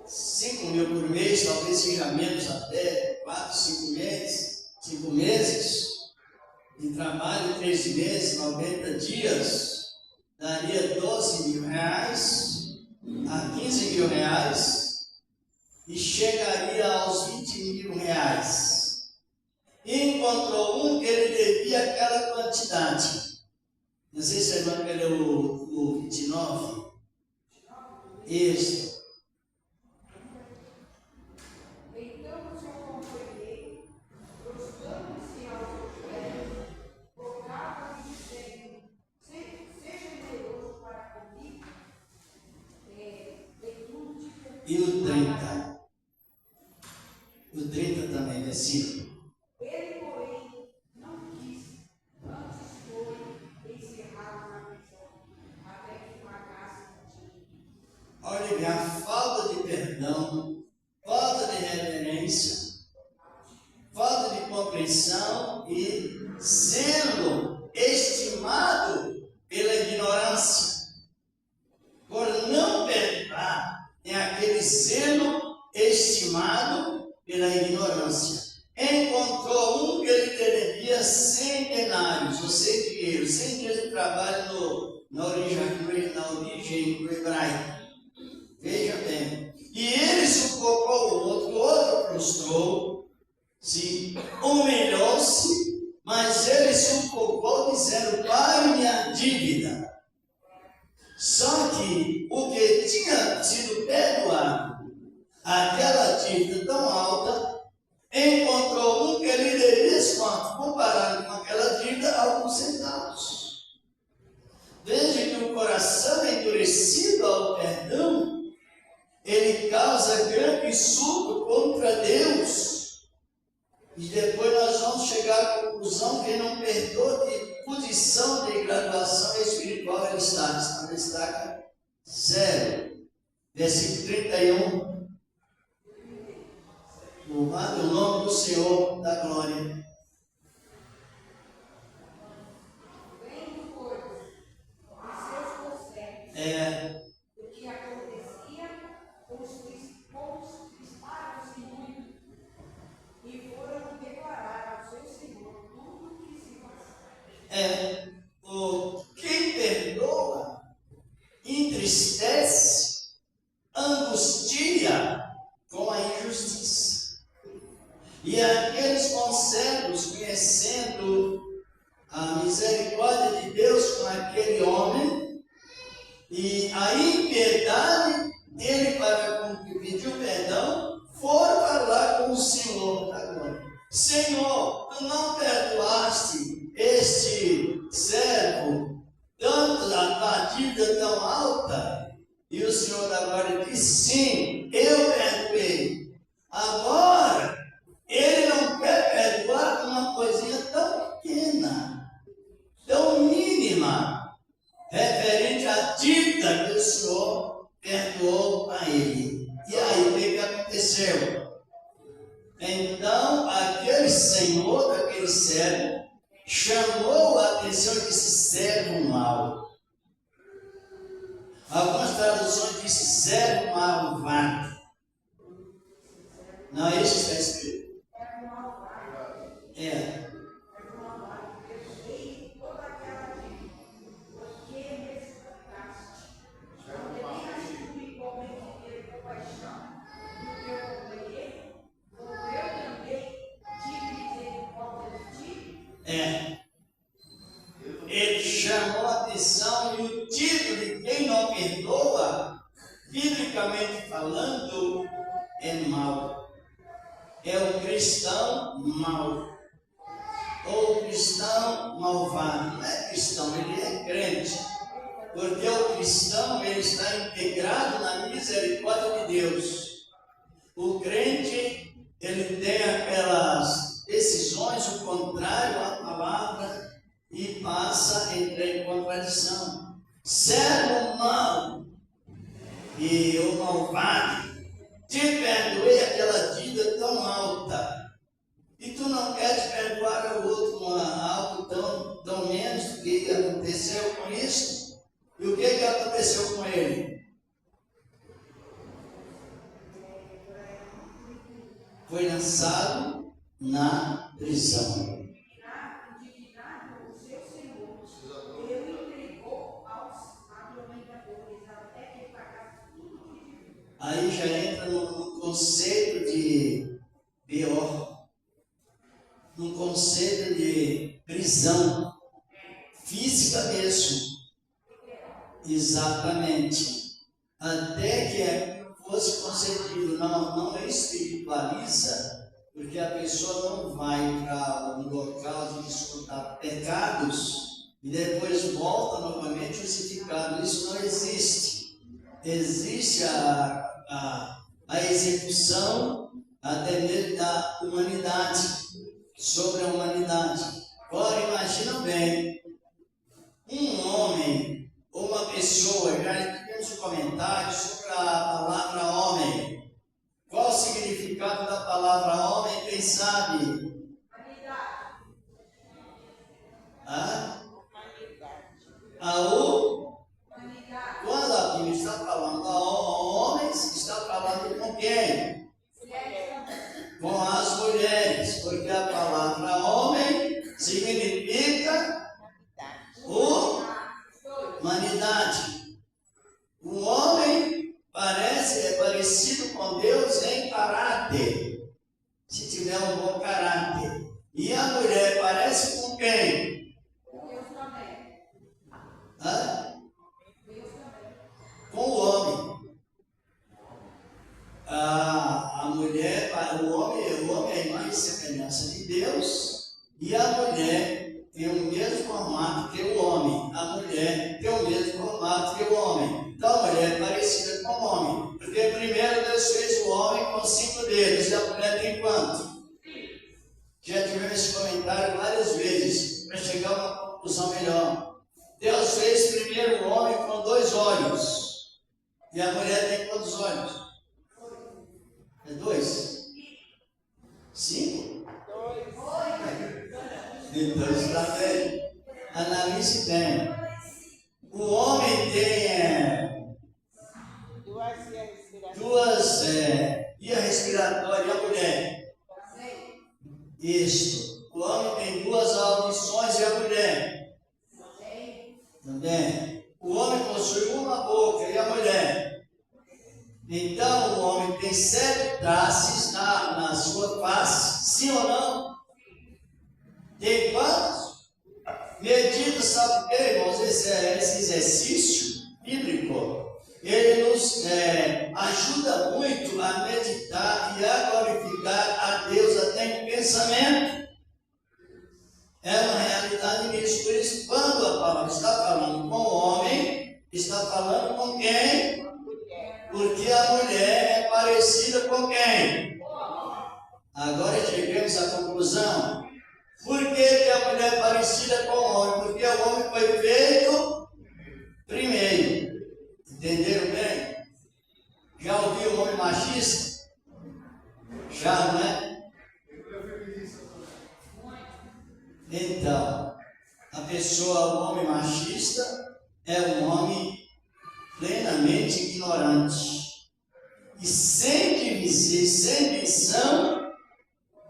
5 mil por mês, talvez seja menos até 4, 5 meses de trabalho, 3 meses, 90 dias, daria 12 mil reais a 15 mil reais e chegaria aos 20 mil reais. E encontrou um que ele devia aquela quantidade. Não sei se você lembra que ele é o 29. Isso. Então o seu companheiro, prostrando-se aos pés, rogava-lhe dizendo: seja generoso para comigo. E o 30. O 30 também, versículo. Ele, porém, não quis, antes foi encerrado na prisão, até que pagasse o dinheiro. Olha bem, a falta de perdão, falta de reverência, falta de compreensão e zelo estimado pela ignorância. Por não perdoar, tem aquele zelo estimado pela ignorância. Encontrou um que ele devia 100 denários, ou 100 dinheiros, 100 dias de trabalho na origem do hebraico. Veja bem. E ele sufocou o outro prostrou, se humilhou-se, mas ele sufocou dizendo: pague-me a dívida. Só que o que tinha sido perdoado, aquela dívida tão alta, encontrou um que lhe devia quanto? Comparado com aquela dívida, alguns centavos. Veja que o coração endurecido ao perdão, ele causa grande insulto contra Deus. E depois nós vamos chegar à conclusão que ele não perdoa de posição de graduação espiritual ele destaca 0. Versículo 31. Louvado o nome do Senhor da glória. Vendo, pois, os seus conselhos, o que acontecia com os cristãos muito, e foram declarar ao seu Senhor tudo o que se passava. Quem perdoa entristece, angustia com a injustiça. E aqueles conselhos, conhecendo a misericórdia de Deus com aquele homem e a impiedade dele para com que pediu perdão, foram falar com o Senhor da glória. Senhor, tu não perdoaste este servo tanto da dívida tão alta? E o Senhor da glória disse: sim, eu perdoei. Agora, ele não quer perdoar uma coisinha tão pequena, tão mínima, referente à dívida que o Senhor perdoou a ele. E aí, o que aconteceu? Então, aquele senhor daquele servo chamou a atenção desse servo mau. Algumas traduções dizem servo malvado. Não é isso que está escrito? Ele chamou a atenção e o título de quem não perdoa, biblicamente falando, é mau. É o cristão mau. Ou o cristão malvado. Não é cristão, ele é crente. Porque o cristão, ele está integrado na misericórdia de Deus. O crente, ele tem aquelas decisões, o contrário à palavra, e passa a entrar em contradição. Servo mau e o malvado, te perdoei aquela dívida tão alta, e tu não queres perdoar ao outro algo tão menos do que aconteceu com isso? E o que aconteceu com ele? Foi lançado na prisão. Aí já entra no conceito de pior, no conceito de prisão física mesmo. Exatamente. Até que fosse concedido, não espiritualiza, porque a pessoa não vai para um local de disputar pecados e depois volta novamente justificado. Isso não existe. Existe a execução até mesmo da humanidade, sobre a humanidade. Agora imagina bem, um homem ou uma pessoa, já tivemos um comentário sobre a palavra homem. Qual o significado da palavra homem? Quem sabe? Quando a Bíblia está falando a homens, está falando com quem? Com as mulheres, porque a palavra homem significa humanidade. O homem é parecido com Deus em caráter, se tiver um bom caráter. E a mulher parece com quem? Deus também. Com o homem. A mulher, o homem é a imagem e semelhança de Deus, e a mulher tem o mesmo formato que o homem. A mulher tem o mesmo formato que o homem. Então a mulher é parecida com o homem. Porque primeiro Deus fez o homem com 5 dedos, e a mulher tem quanto? Já tivemos esse comentário várias vezes, para chegar a uma conclusão melhor. Deus fez primeiro o homem com 2 olhos. E a mulher tem quantos olhos? É 2? 5? 2. Então está bem. Analise bem. O homem tem 2 vias respiratórias, e a mulher? Isto. O homem tem 2 audições, e a mulher? Também. O homem possui uma boca, e a mulher? Então o homem tem 7 traços na sua face, sim ou não? Tem quantos? Medida, sabe o que, irmãos? Esse exercício bíblico, ele nos ajuda muito a meditar e a glorificar a Deus até em pensamento. É uma realidade nisso. Por isso, quando a palavra está falando com o homem, está falando com quem? Porque a mulher é parecida com quem? Agora chegamos à conclusão. Por que a mulher é parecida com o homem? Porque o homem foi feito primeiro. Entenderam bem? Já ouviu o homem machista? Já, não é? Então, a pessoa, o homem machista, é um homem plenamente ignorante e sem visão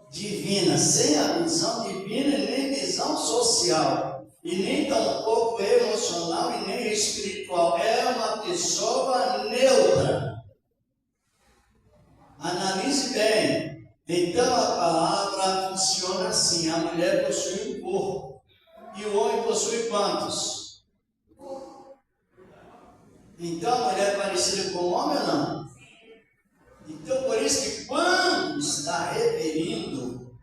divina, sem a visão divina e nem visão social, e nem tampouco emocional e nem espiritual. É uma pessoa neutra. Analise bem. Então a palavra funciona assim: a mulher possui um corpo e o homem possui quantos? Então a mulher é parecida com o homem ou não? Então por isso que quando está referindo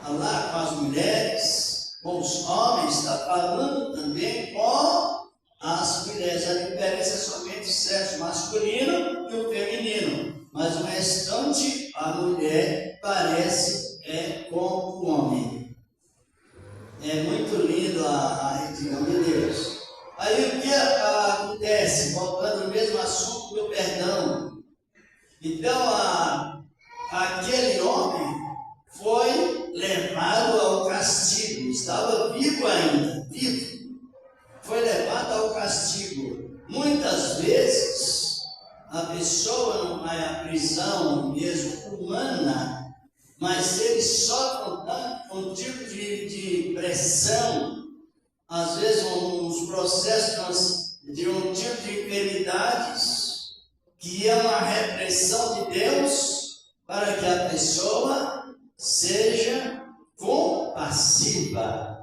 a lá com as mulheres, com os homens, está falando também com as mulheres. A diferença é somente o sexo masculino e o feminino, mas o restante, a mulher parece com o homem. É muito lindo a retidão de Deus. Aí o que acontece? Voltando ao mesmo assunto do perdão. Então aquele homem foi levado ao castigo, estava vivo ainda, vivo. Foi levado ao castigo. Muitas vezes a pessoa não vai à prisão mesmo humana, mas ele sofre um tipo de pressão, às vezes uns processos de um tipo de enfermidades, que é uma repressão de Deus para que a pessoa seja compassiva.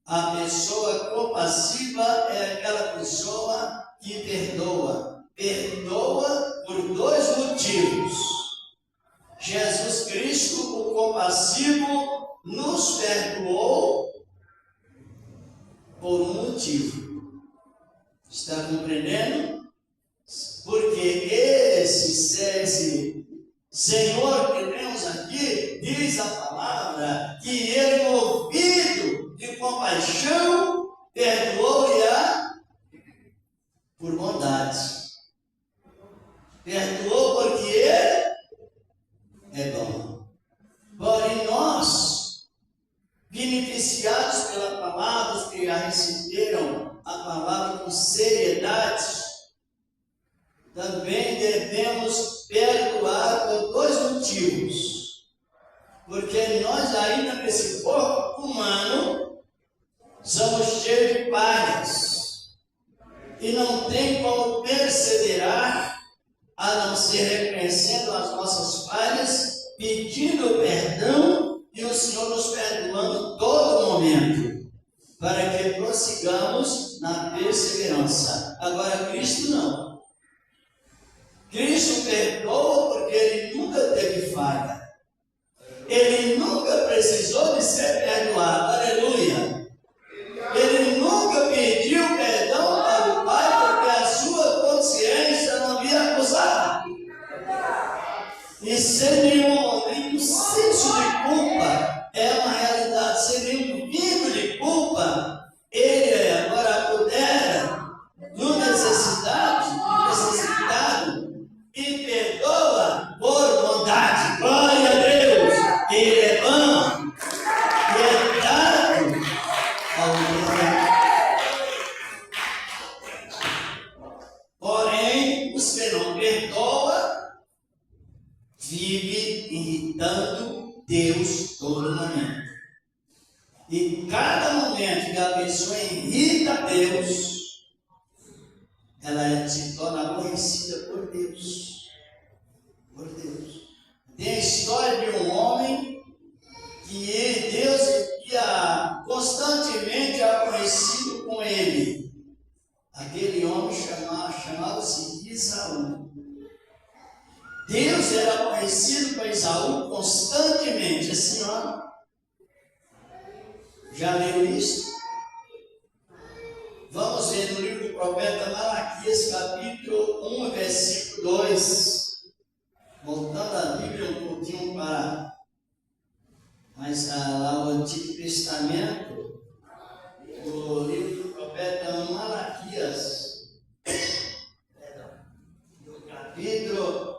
A pessoa compassiva é aquela pessoa que perdoa. Perdoa por dois motivos. Jesus Cristo, o compassivo, nos perdoou por um motivo. Está compreendendo? Porque esse Senhor que temos aqui, diz a palavra, que ele, movido de compaixão, perdoou-lhe por bondade. Perdoou porque ele é bom. Porém, nós, beneficiados pela palavra, os que já receberam a palavra com seriedade, também devemos perdoar por dois motivos. Porque nós ainda nesse corpo humano somos cheios de falhas e não tem como perseverar a não ser reconhecendo as nossas falhas, pedindo perdão e o Senhor nos perdoando todo momento, para que prossigamos na perseverança. Agora Cristo não. Cristo perdoa porque ele nunca teve falha. Ele nunca precisou de ser perdoado. Aleluia. Ele nunca pediu perdão para o Pai porque a sua consciência não havia acusado. E sem nenhum senso de culpa, é uma realidade, sem nenhum vínculo de culpa, ele agora apodera do necessitado e perdoa por bondade. Glória a Deus! Ele é bom e é dado ao homem. Porém, os que não perdoa vive irritando Deus todo momento. E cada momento que a pessoa irrita Deus, ela se torna aborrecida por Deus. Por Deus. Tem a história de um homem que Deus ia constantemente aborrecido com ele. Aquele homem chamava-se Esaú. Deus era aborrecido com Esaú constantemente. Assim, ó. Já leu isso? Vamos ver no livro do profeta Malaquias, capítulo 1, versículo 2. Voltando a Bíblia um pouquinho para lá o Antigo Testamento, o livro do profeta Malaquias, do capítulo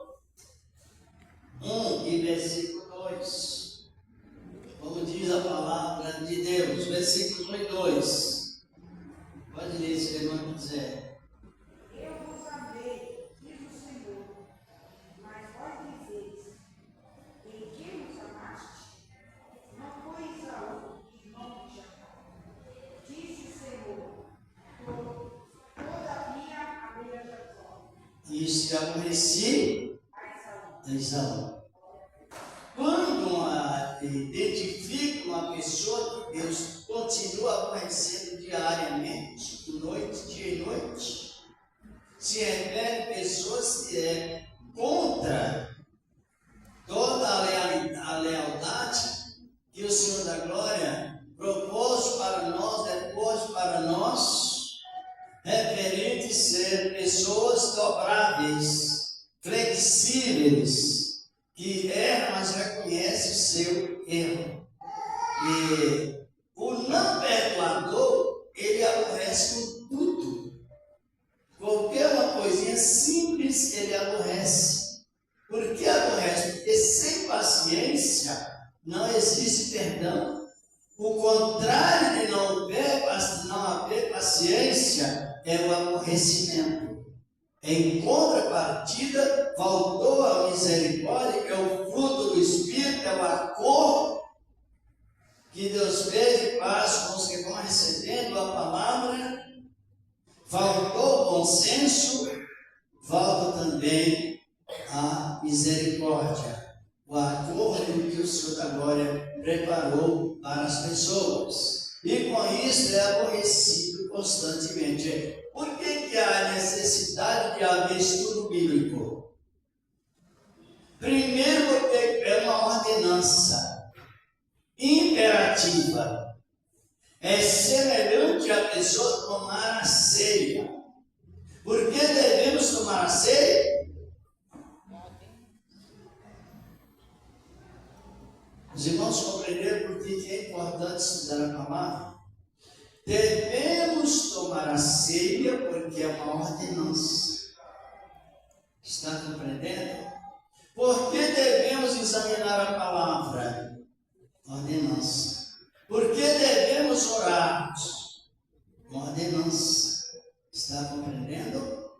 1 e versículo 2. Como diz a palavra de Deus, versículos 1 e 2. Pode ler se o irmão quiser. Eu vos amei, diz o Senhor, mas vós dizeis, em que nos amaste? Não foi Esaú, irmão de Jacó. Disse o Senhor, todavia amei a Jacó. Isso que aborreci a Esaú. pessoa que Deus continua aborrecendo diariamente, dia e noite. Se refere pessoas que é contra toda a lealdade que o Senhor da Glória propôs para nós, depôs para nós, referente ser pessoas dobráveis, flexíveis, que erram, mas reconhecem o seu erro. E o não perdoador, ele aborrece com tudo. Qualquer uma coisinha simples ele aborrece. Por que aborrece? Porque sem paciência não existe perdão. O contrário de não haver paciência é o aborrecimento. Em contrapartida, faltou a misericórdia, que é o fruto do Espírito, é o acordo que Deus fez e faz com os que vão recebendo a palavra. Faltou o bom senso, falta também a misericórdia, o acordo que o Senhor da Glória preparou para as pessoas. E com isso é aborrecido constantemente. Por que há necessidade de haver estudo bíblico? Primeiro, porque é uma ordenança imperativa. É semelhante a pessoa tomar a ceia. Por que devemos tomar a ceia? Os irmãos compreenderam por que é importante estudar a palavra? Devemos tomar a ceia porque é uma ordenança. Está compreendendo? Por que devemos examinar a palavra? Ordenança. Por que devemos orar? Uma ordenança. Está compreendendo?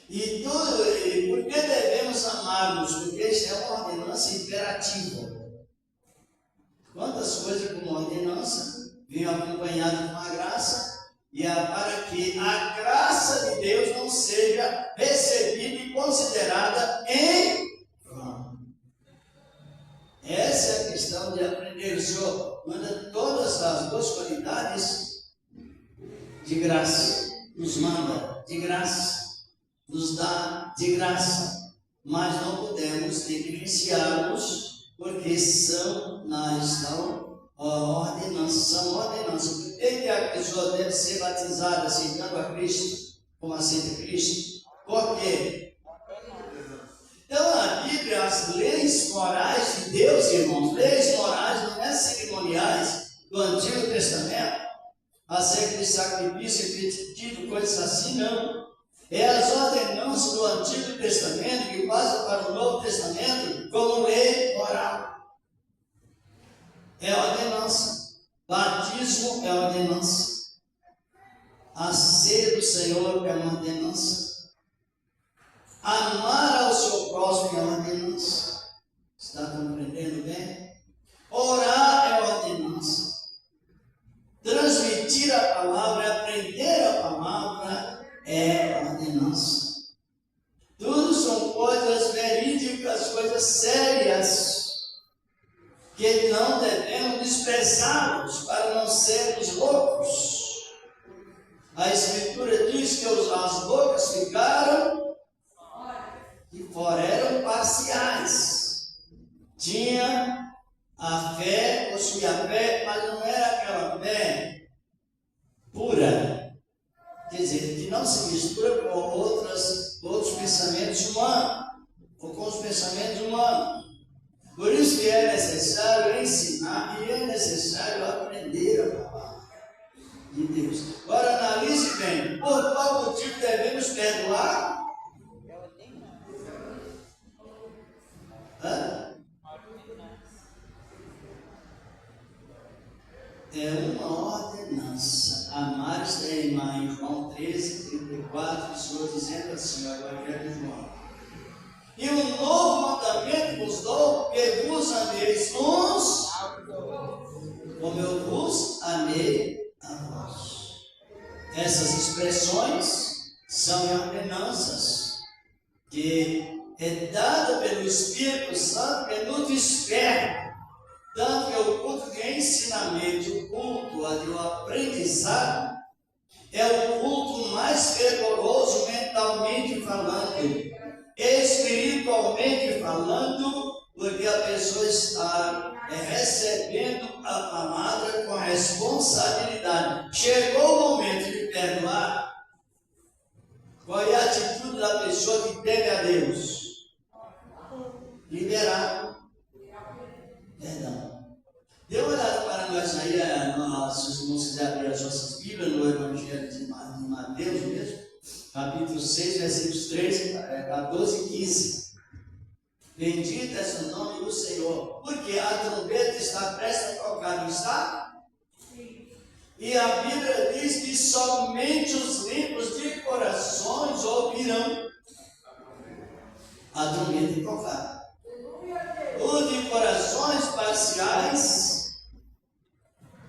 E por que devemos amar-nos? Porque isso é uma ordenança imperativa. Quantas coisas como ordenança vinham acompanhadas de uma graça, e para que a graça de Deus não seja recebida e considerada em vão. Essa é a questão de aprender. O Senhor manda todas as boas qualidades de graça, nos manda de graça, nos dá de graça, mas não podemos negligenciá-los, porque são ordenanças. Por que a pessoa deve ser batizada aceitando a Cristo, como aceita Cristo? Por quê? Então, na Bíblia, as leis morais de Deus, irmãos, leis morais não é cerimoniais do Antigo Testamento, acerca de sacrifício e pedido, coisas assim, não. É as ordenanças do Antigo Testamento que passam para o Novo Testamento como lei moral. É ordenança. Batismo é ordenança. A ceia do Senhor é uma ordenança. Amar ao seu próximo é ordenança. Está compreendendo bem? Orar é ordenança. Transmitir a palavra, aprender a palavra é ordenança. Tudo são coisas verídicas, coisas sérias, que não devemos desprezá-los para não sermos loucos. A Escritura diz que as loucas ficaram e fora, eram parciais. Tinha a fé, possuía a fé, mas não era aquela fé pura. Quer dizer, que não se mistura com outros pensamentos humanos, ou com os pensamentos humanos. Por isso que é necessário ensinar e é necessário aprender a palavra de Deus. Agora analise bem, por qual motivo devemos perdoar? É uma ordenança. Amar está em João 13, 34, o Senhor dizendo assim, o Evangelho de João. E um novo mandamento vos dou, que vos ameis uns, como eu vos amei a vós. Essas expressões são ordenanças que é dada pelo Espírito Santo, que nos desperta, Tanto que o culto de ensinamento, o culto de aprendizado, é o culto mais fervoroso mentalmente falando, espiritualmente falando, porque a pessoa está recebendo a palavra com responsabilidade. Chegou o momento de perdoar. Qual é a atitude da pessoa que teme a Deus? Liberar perdão. Dê uma olhada para nós aí, se os irmãos quiserem abrir as nossas Bíblias, no Evangelho de Mateus mesmo, capítulo 6, versículos 13, 14 e 15. Bendito é o nome do Senhor, porque a trombeta está prestes a tocar, não está? Sim. E a Bíblia diz que somente os limpos de corações ouvirão a trombeta tocar. Os de corações parciais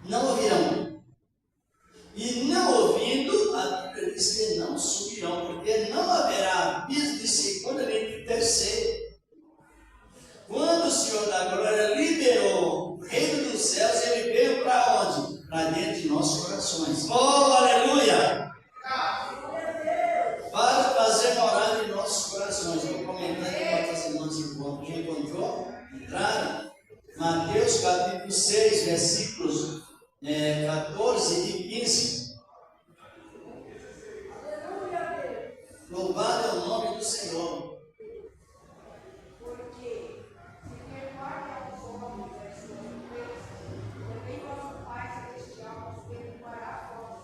não ouvirão. E não ouvindo, a Bíblia diz que não subirão, porque não haverá aviso de segunda nem de terceira. Quando o Senhor da Glória liberou o reino dos céus, ele veio para onde? Para dentro de nossos corações. Oh, aleluia! Para fazer morada em nossos corações. Estou comentando com as irmãs enquanto já encontrou. Entraram? Mateus capítulo 6, versículos 14 e 15. Louvado é o nome do Senhor. Porque se perdoar aos homens as suas ofensas, também vosso Pai Celestial vos perdoará a vós.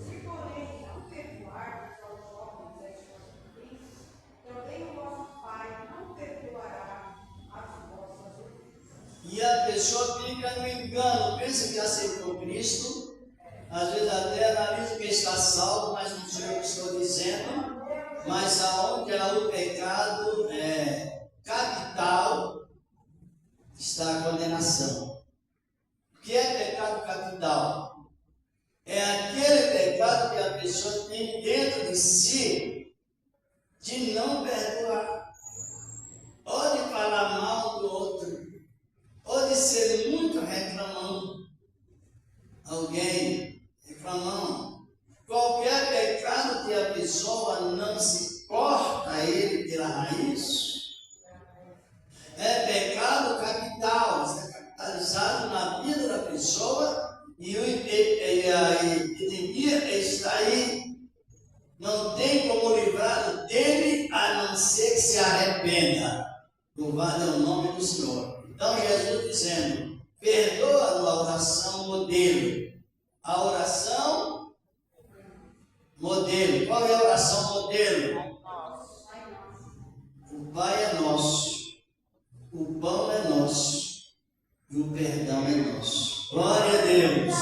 Se, porém, não perdoardes aos homens as suas ofensas, também o vosso Pai não perdoará as vossas ofensas. E a pessoa fica no engano, pensa que aceitou Cristo, às vezes até analisa que está salvo, mas não sei o que estou dizendo, mas aonde há o pecado capital, está a condenação. O que é pecado capital? É aquele pecado que a pessoa tem dentro de si de não perdoar, ou de falar mal do outro, ou de ser muito reclamão. Alguém reclamão. Qualquer pecado que a pessoa não se corta ele pela raiz, é pecado capital, está capitalizado na vida da pessoa e a epidemia está aí. Não tem como livrar dele a não ser que se arrependa. Louvado é o nome do Senhor. Então Jesus dizendo, perdoa a oração modelo. A oração modelo. Qual é a oração modelo? O Pai é nosso, o pão é nosso e o perdão é nosso. Glória a Deus.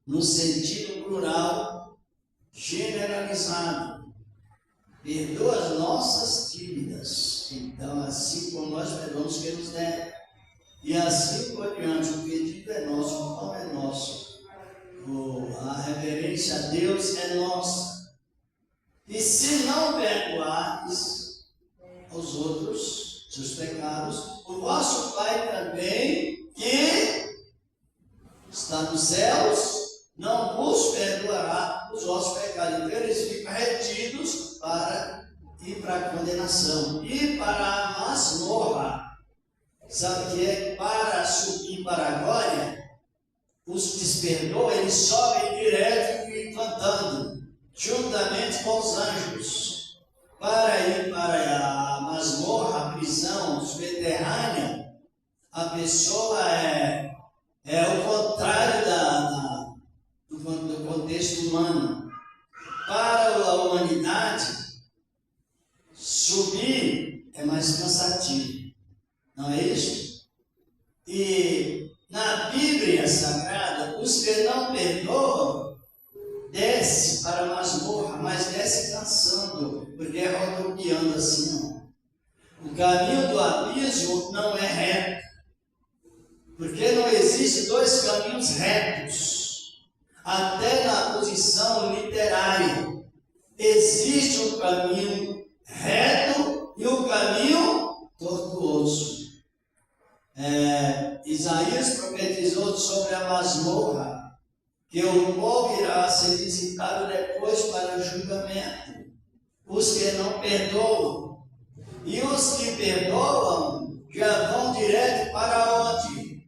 No sentido plural, generalizado. Perdoa as nossas dívidas. Então, assim como nós perdoamos quem nos deve. E assim por diante, o pedido é nosso, o pão é nosso. A reverência a Deus é nossa. E se não perdoares aos outros seus pecados, o vosso Pai também, que está nos céus, não vos perdoará os vossos pecados. Então eles ficam retidos para ir para a condenação e para a masmorra. Sabe que é para subir para a glória? Os que se perdoam, eles sobem direto e cantando, juntamente com os anjos, para ir para a masmorra, a prisão subterrânea. A pessoa é o contrário do contexto humano. Para a humanidade, subir é mais cansativo, não é isso? E na Bíblia Sagrada, os que não perdoam, desce para a masmorra, mas desce cansando, porque é rodopiando assim, não. O caminho do abismo não é reto, porque não existem dois caminhos retos, até na posição literária. Existe um caminho reto e um caminho tortuoso. Isaías profetizou sobre a masmorra, que o povo irá ser visitado depois para o julgamento. Os que não perdoam. E os que perdoam já vão direto para onde?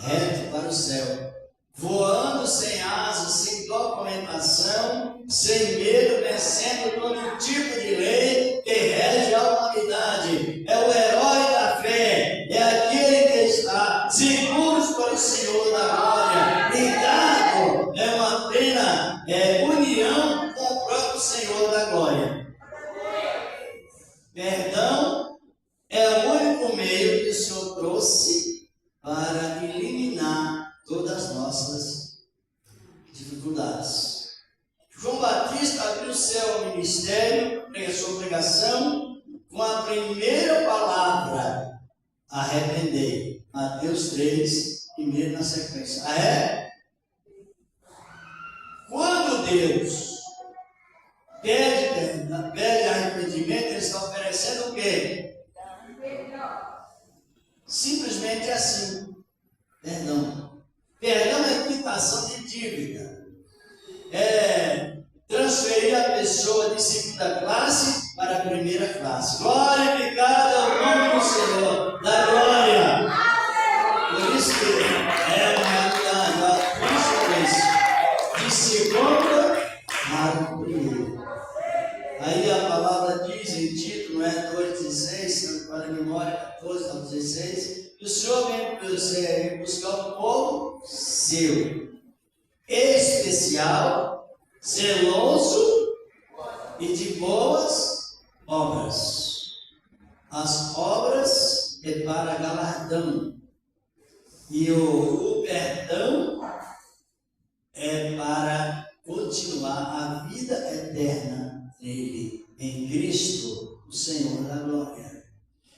Reto para o céu. Voando sem asas, sem documentação, sem medo, vencendo todo tipo de lei que rege a humanidade. É o herói da fé, é aquele que está seguros para o Senhor da glória, ligado, é uma plena união com o próprio Senhor da glória. Perdão é o único meio que o Senhor trouxe para eliminar todas as nossas dificuldades. João Batista abriu seu ministério, sua pregação, com a primeira palavra: arrependei. Mateus 3, primeiro na sequência. Quando Deus pede arrependimento, ele está oferecendo o quê? Simplesmente assim: perdão. Perdão é quitação de dívida. É transferir a pessoa de segunda classe para a primeira classe. Glorificado é o nome do Senhor, da glória. Por isso que é uma isso, de segunda para o primeiro. Aí a palavra diz em Tito, não é 2,16, para a memória, 14 ao 16, que o Senhor vem buscar um povo seu, especial, zeloso e de boas obras. As obras é para galardão e o perdão é para continuar a vida eterna nele, em Cristo, o Senhor da glória.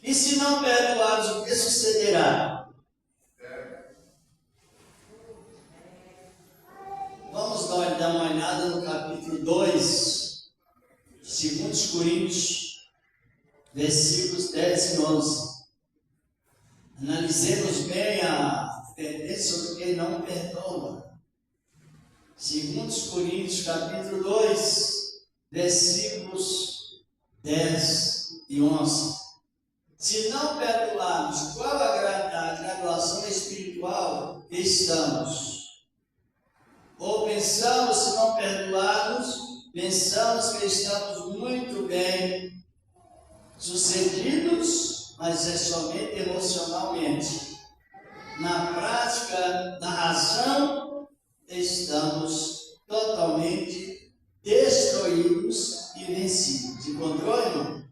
E se não perdoarmos, o que sucederá? Vamos dar uma olhada no capítulo 2, 2 Coríntios, versículos 10 e 11. Analisemos bem a tendência sobre quem não perdoa. 2 Coríntios, capítulo 2, versículos 10 e 11. Se não perdoarmos, qual a graduação espiritual que estamos? Ou pensamos, se não perdoarmos, pensamos que estamos muito bem sucedidos, mas é somente emocionalmente. Na prática da razão, estamos totalmente destruídos e vencidos. Encontrou, irmão?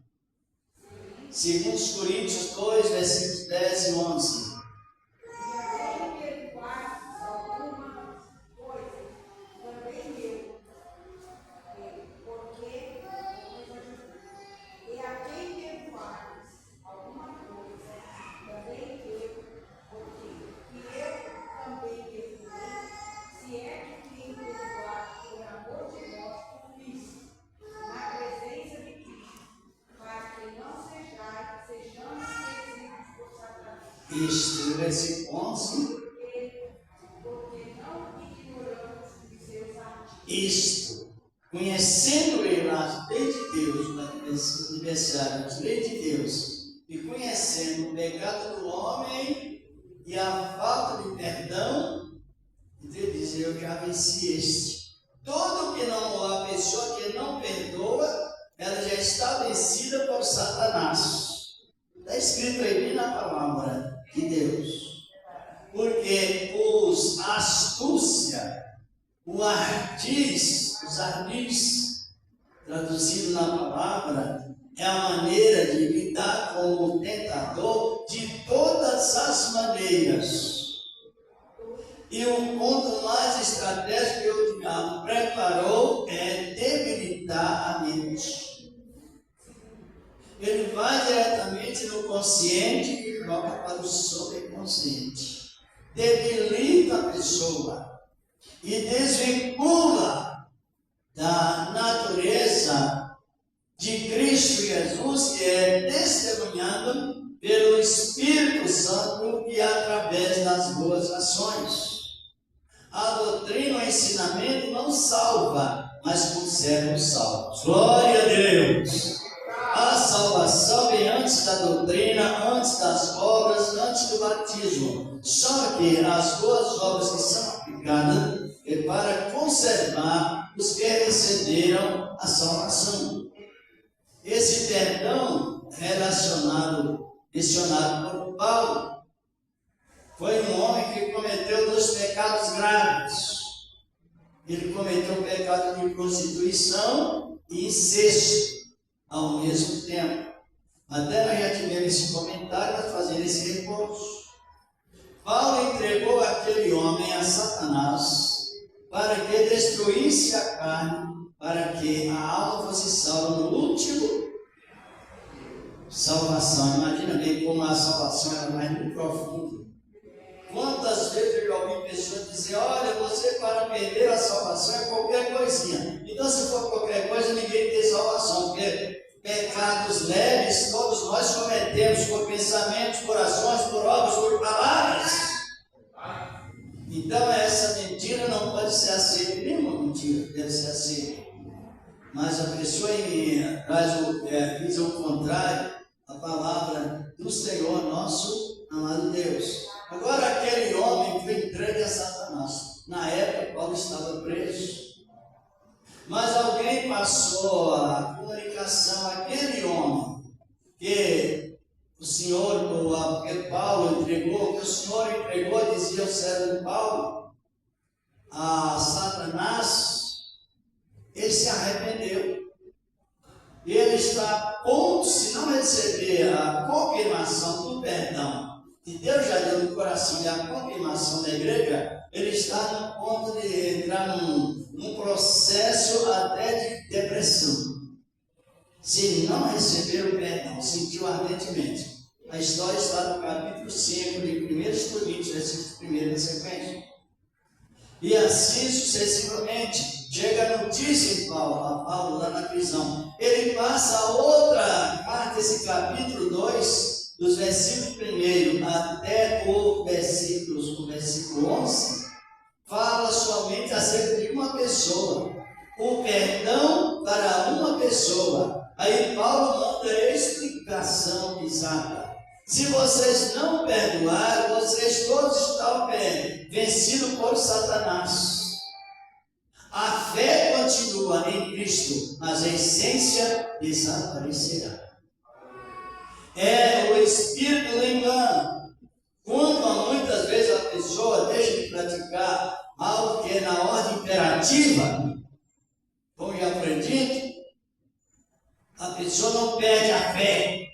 2 Coríntios 2, versículos 10 e 11. Isto, versículo 11. Isto, conhecendo ele a lei de Deus, aniversário, a lei de Deus, e conhecendo o pecado do homem e a falta de perdão, ele diz: eu já venci este. Todo que não, a pessoa que não perdoa, ela já está vencida por Satanás. Está escrito aí na palavra de Deus. Porque a astúcia, os ardis, traduzido na palavra, é a maneira de lidar com o tentador de todas as maneiras. E o ponto mais estratégico que o diabo preparou é debilitar a mente. Ele vai diretamente no consciente e joga para o subconsciente. Debilita a pessoa e desvincula da natureza de Cristo Jesus, que é testemunhado pelo Espírito Santo e através das boas ações. A doutrina, o ensinamento não salva, mas conserva os salvos. Glória a Deus! A salvação vem antes da doutrina, antes das obras, antes do batismo. Só que as boas obras que são aplicadas é para conservar os que receberam a salvação. Esse perdão mencionado por Paulo, foi um homem que cometeu 2 pecados graves. Ele cometeu o pecado de prostituição e incesto ao mesmo tempo. Até nós já tivemos esse comentário para fazer esse recurso. Paulo entregou aquele homem a Satanás para que destruísse a carne, para que a alma fosse salva no último salvação. Imagina bem como a salvação era mais muito profunda. Quantas vezes eu já ouvi pessoas dizer: olha, você para perder a salvação é qualquer coisinha. Então, se for qualquer coisa, ninguém tem salvação, porque pecados leves todos nós cometemos por pensamentos, por ações, por obras, por palavras. Então, essa mentira não pode ser aceita. Nenhuma mentira deve ser aceita. Mas a pessoa diz o contrário, a palavra do Senhor nosso amado Deus. Agora, aquele homem foi entregue a Satanás. Na época, Paulo estava preso. Mas alguém passou a comunicação àquele homem que o Senhor, que Paulo entregou, que o Senhor entregou, dizia o servo de Paulo, a Satanás. Ele se arrependeu. Ele está a ponto, se não receber a confirmação do perdão que Deus já deu no coração e a confirmação da igreja, ele está no ponto de entrar num processo até de depressão. Se não receber o perdão, sentiu ardentemente. A história está no capítulo 5 de 1 Coríntios, versículo 1 da sequência. E assim sucessivamente, chega a notícia de Paulo lá na prisão. Ele passa a outra parte desse capítulo 2, dos versículos 1 até o versículo 11, fala somente acerca de uma pessoa, o perdão para uma pessoa. Aí Paulo manda a explicação exata. Se vocês não perdoarem, vocês todos estão vencidos por Satanás. A fé continua em Cristo, mas a essência desaparecerá. É o espírito do engano. Quando muitas vezes a pessoa deixa de praticar algo que é na ordem imperativa, como já aprendi, a pessoa não perde a fé,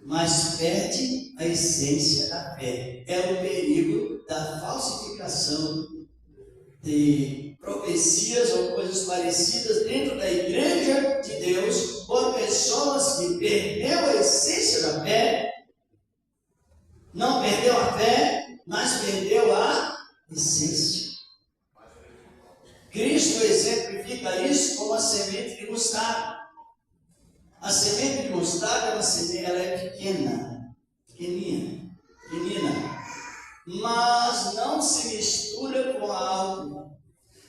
mas perde a essência da fé. É o perigo da falsificação de profecias ou coisas parecidas dentro da igreja de Deus, por pessoas que perdeu a essência da fé, não perdeu a fé, mas perdeu a essência. Cristo exemplifica isso com a semente de mostarda. A semente de mostarda é uma semente, ela é pequenina, mas não se mistura com álcool.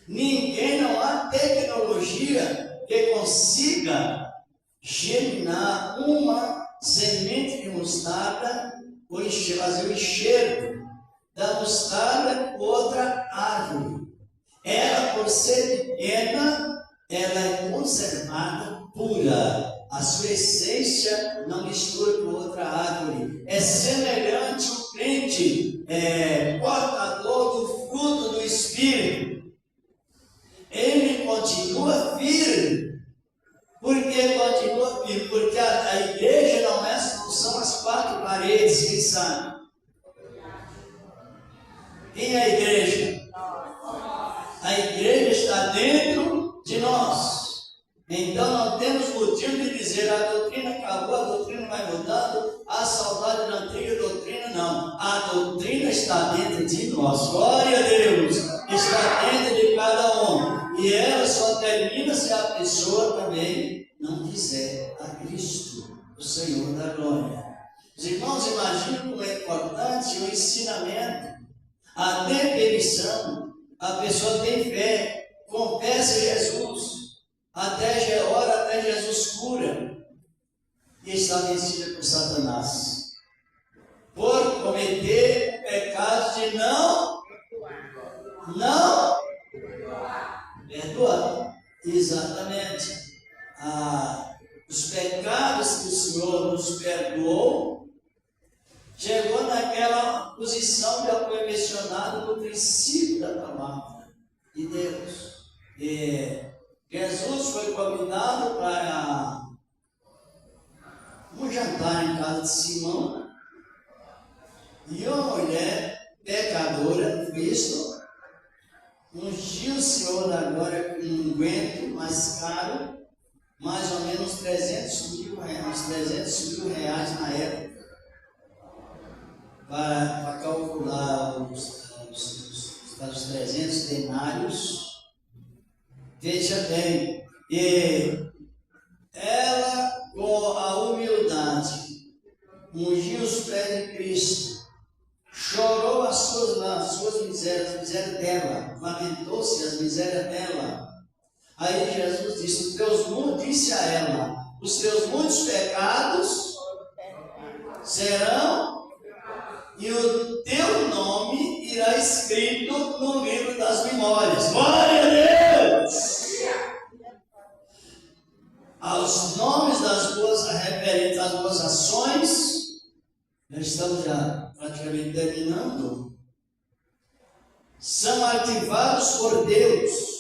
Não há tecnologia que consiga germinar uma semente de mostarda ou fazer o enxerto da mostarda com outra árvore. Ela, por ser pequena, ela é conservada pura. A sua essência não mistura com outra árvore. É semelhante ao crente portador do fruto do Espírito. Ele continua firme. Por que continua firme? Porque a igreja não são as 4 paredes, quem sabe? Quem é a igreja? A igreja está dentro de nós. Então não temos motivo de dizer a doutrina acabou, a doutrina vai mudando, a saudade da antiga doutrina, não. A doutrina está dentro de nós. Glória a Deus! Está dentro de cada um. E ela só termina se a pessoa também não quiser a Cristo, o Senhor da glória. Os irmãos, imaginam como é importante o ensinamento, até permissão. A pessoa tem fé, confessa Jesus, ora até Jesus cura, e está vencida por Satanás, por cometer o pecado de não perdoar. Exatamente. Os pecados que o Senhor nos perdoou, chegou naquela posição que já foi mencionada no princípio da palavra de Deus. Jesus foi convidado para um jantar em casa de Simão, e uma mulher pecadora, Cristo, ungiu o Senhor da glória com um unguento mais caro, mais ou menos 300 mil reais na época, para calcular os 300 denários. Veja bem, e ela, com a humildade, ungiu os pés de Cristo, chorou as suas misérias, a miséria dela, lamentou-se as misérias dela. Aí Jesus disse a ela: os teus muitos pecados serão, e o teu nome irá escrito no livro das memórias. Glória a Deus! Aos nomes das boas, referentes às boas ações, nós estamos já praticamente terminando, são ativados por Deus.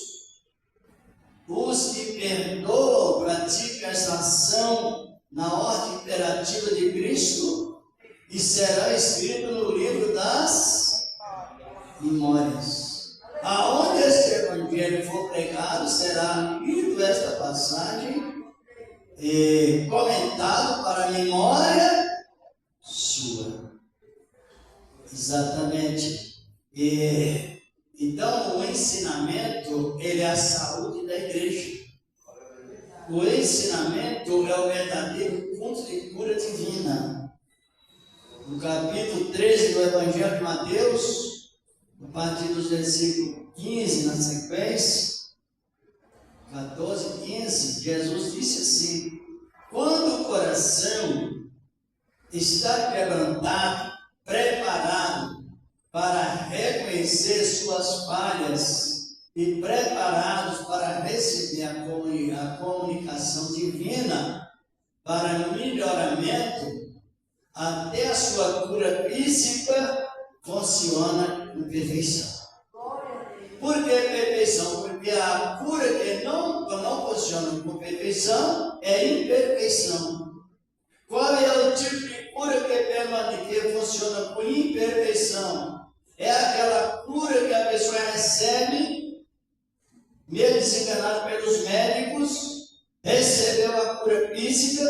Os que perdoam, praticam essa ação na ordem imperativa de Cristo, e será escrito no livro das memórias. Aonde esse evangelho for pregado, será lido esta passagem e comentado para a memória sua. Exatamente. Então, o ensinamento, ele é a saúde da igreja. O ensinamento é o verdadeiro ponto de cura divina. No capítulo 13 do Evangelho de Mateus, a partir dos versículos 15 na sequência, 14 e 15, Jesus disse assim: quando o coração está quebrantado, preparado para reconhecer suas falhas e preparados para receber a comunicação divina para melhoramento, até a sua cura física funciona com perfeição. Por que perfeição? Porque a cura que não funciona com perfeição é imperfeição. Qual é o tipo de cura que funciona com imperfeição? É aquela cura que a pessoa recebe, meio desenganada pelos médicos, recebeu a cura física,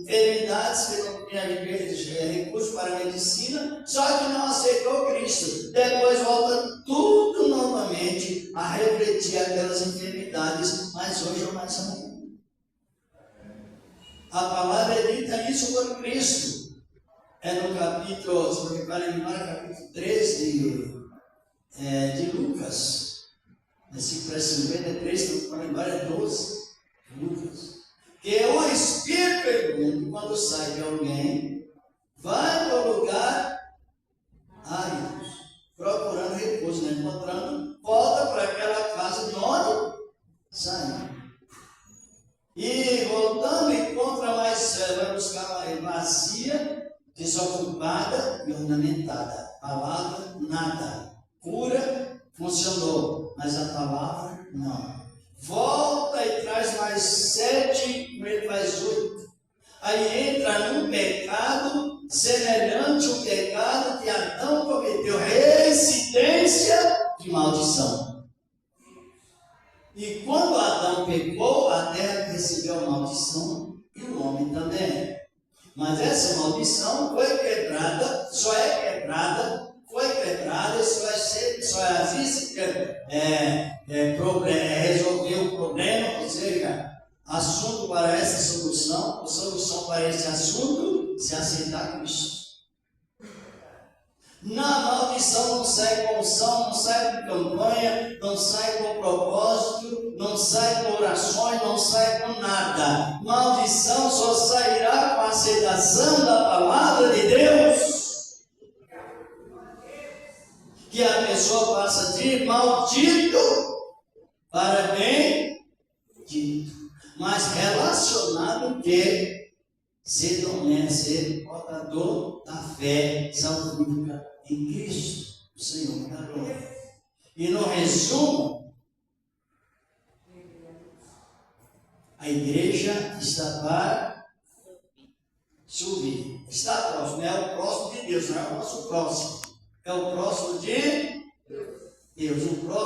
enfermidades que não tinha recurso para a medicina, só que não aceitou Cristo. Depois volta tudo novamente a refletir aquelas enfermidades, mas hoje ou mais amanhã. A palavra é dita isso por Cristo. É no capítulo, se você vai lembrar, capítulo 13 de Lucas. Versículo 53, se você vai lembrar, é 12 de Lucas. Que o espírito imundo, quando sai de alguém, vai para o lugar árido, procurando repouso, não encontrando, volta para aquela casa de onde saiu. E voltando, encontra mais, vai buscar uma vazia, desocupada e ornamentada. Palavra, nada. Cura, funcionou, mas a palavra, não. Volta e traz mais 7, ele faz 8. Aí entra num pecado semelhante ao pecado que Adão cometeu, reincidência de maldição. E quando Adão pecou, a terra recebeu a maldição e o homem também. Mas essa maldição foi quebrada, só existe resolver o problema, ou seja, assunto para essa solução para esse assunto se aceitar Cristo. Na maldição não sai com unção, não sai com campanha, não sai com propósito, não sai com orações, não sai com nada. Maldição só sairá com a aceitação da palavra de Deus. Que a pessoa passa de maldito para bendito, mas relacionado que ser ser portador da fé salvífica em Cristo, o Senhor da glória. E no resumo, a igreja está para subir. Está próximo, é o próximo de Deus, não é o nosso próximo. É o próximo de Deus, o próximo.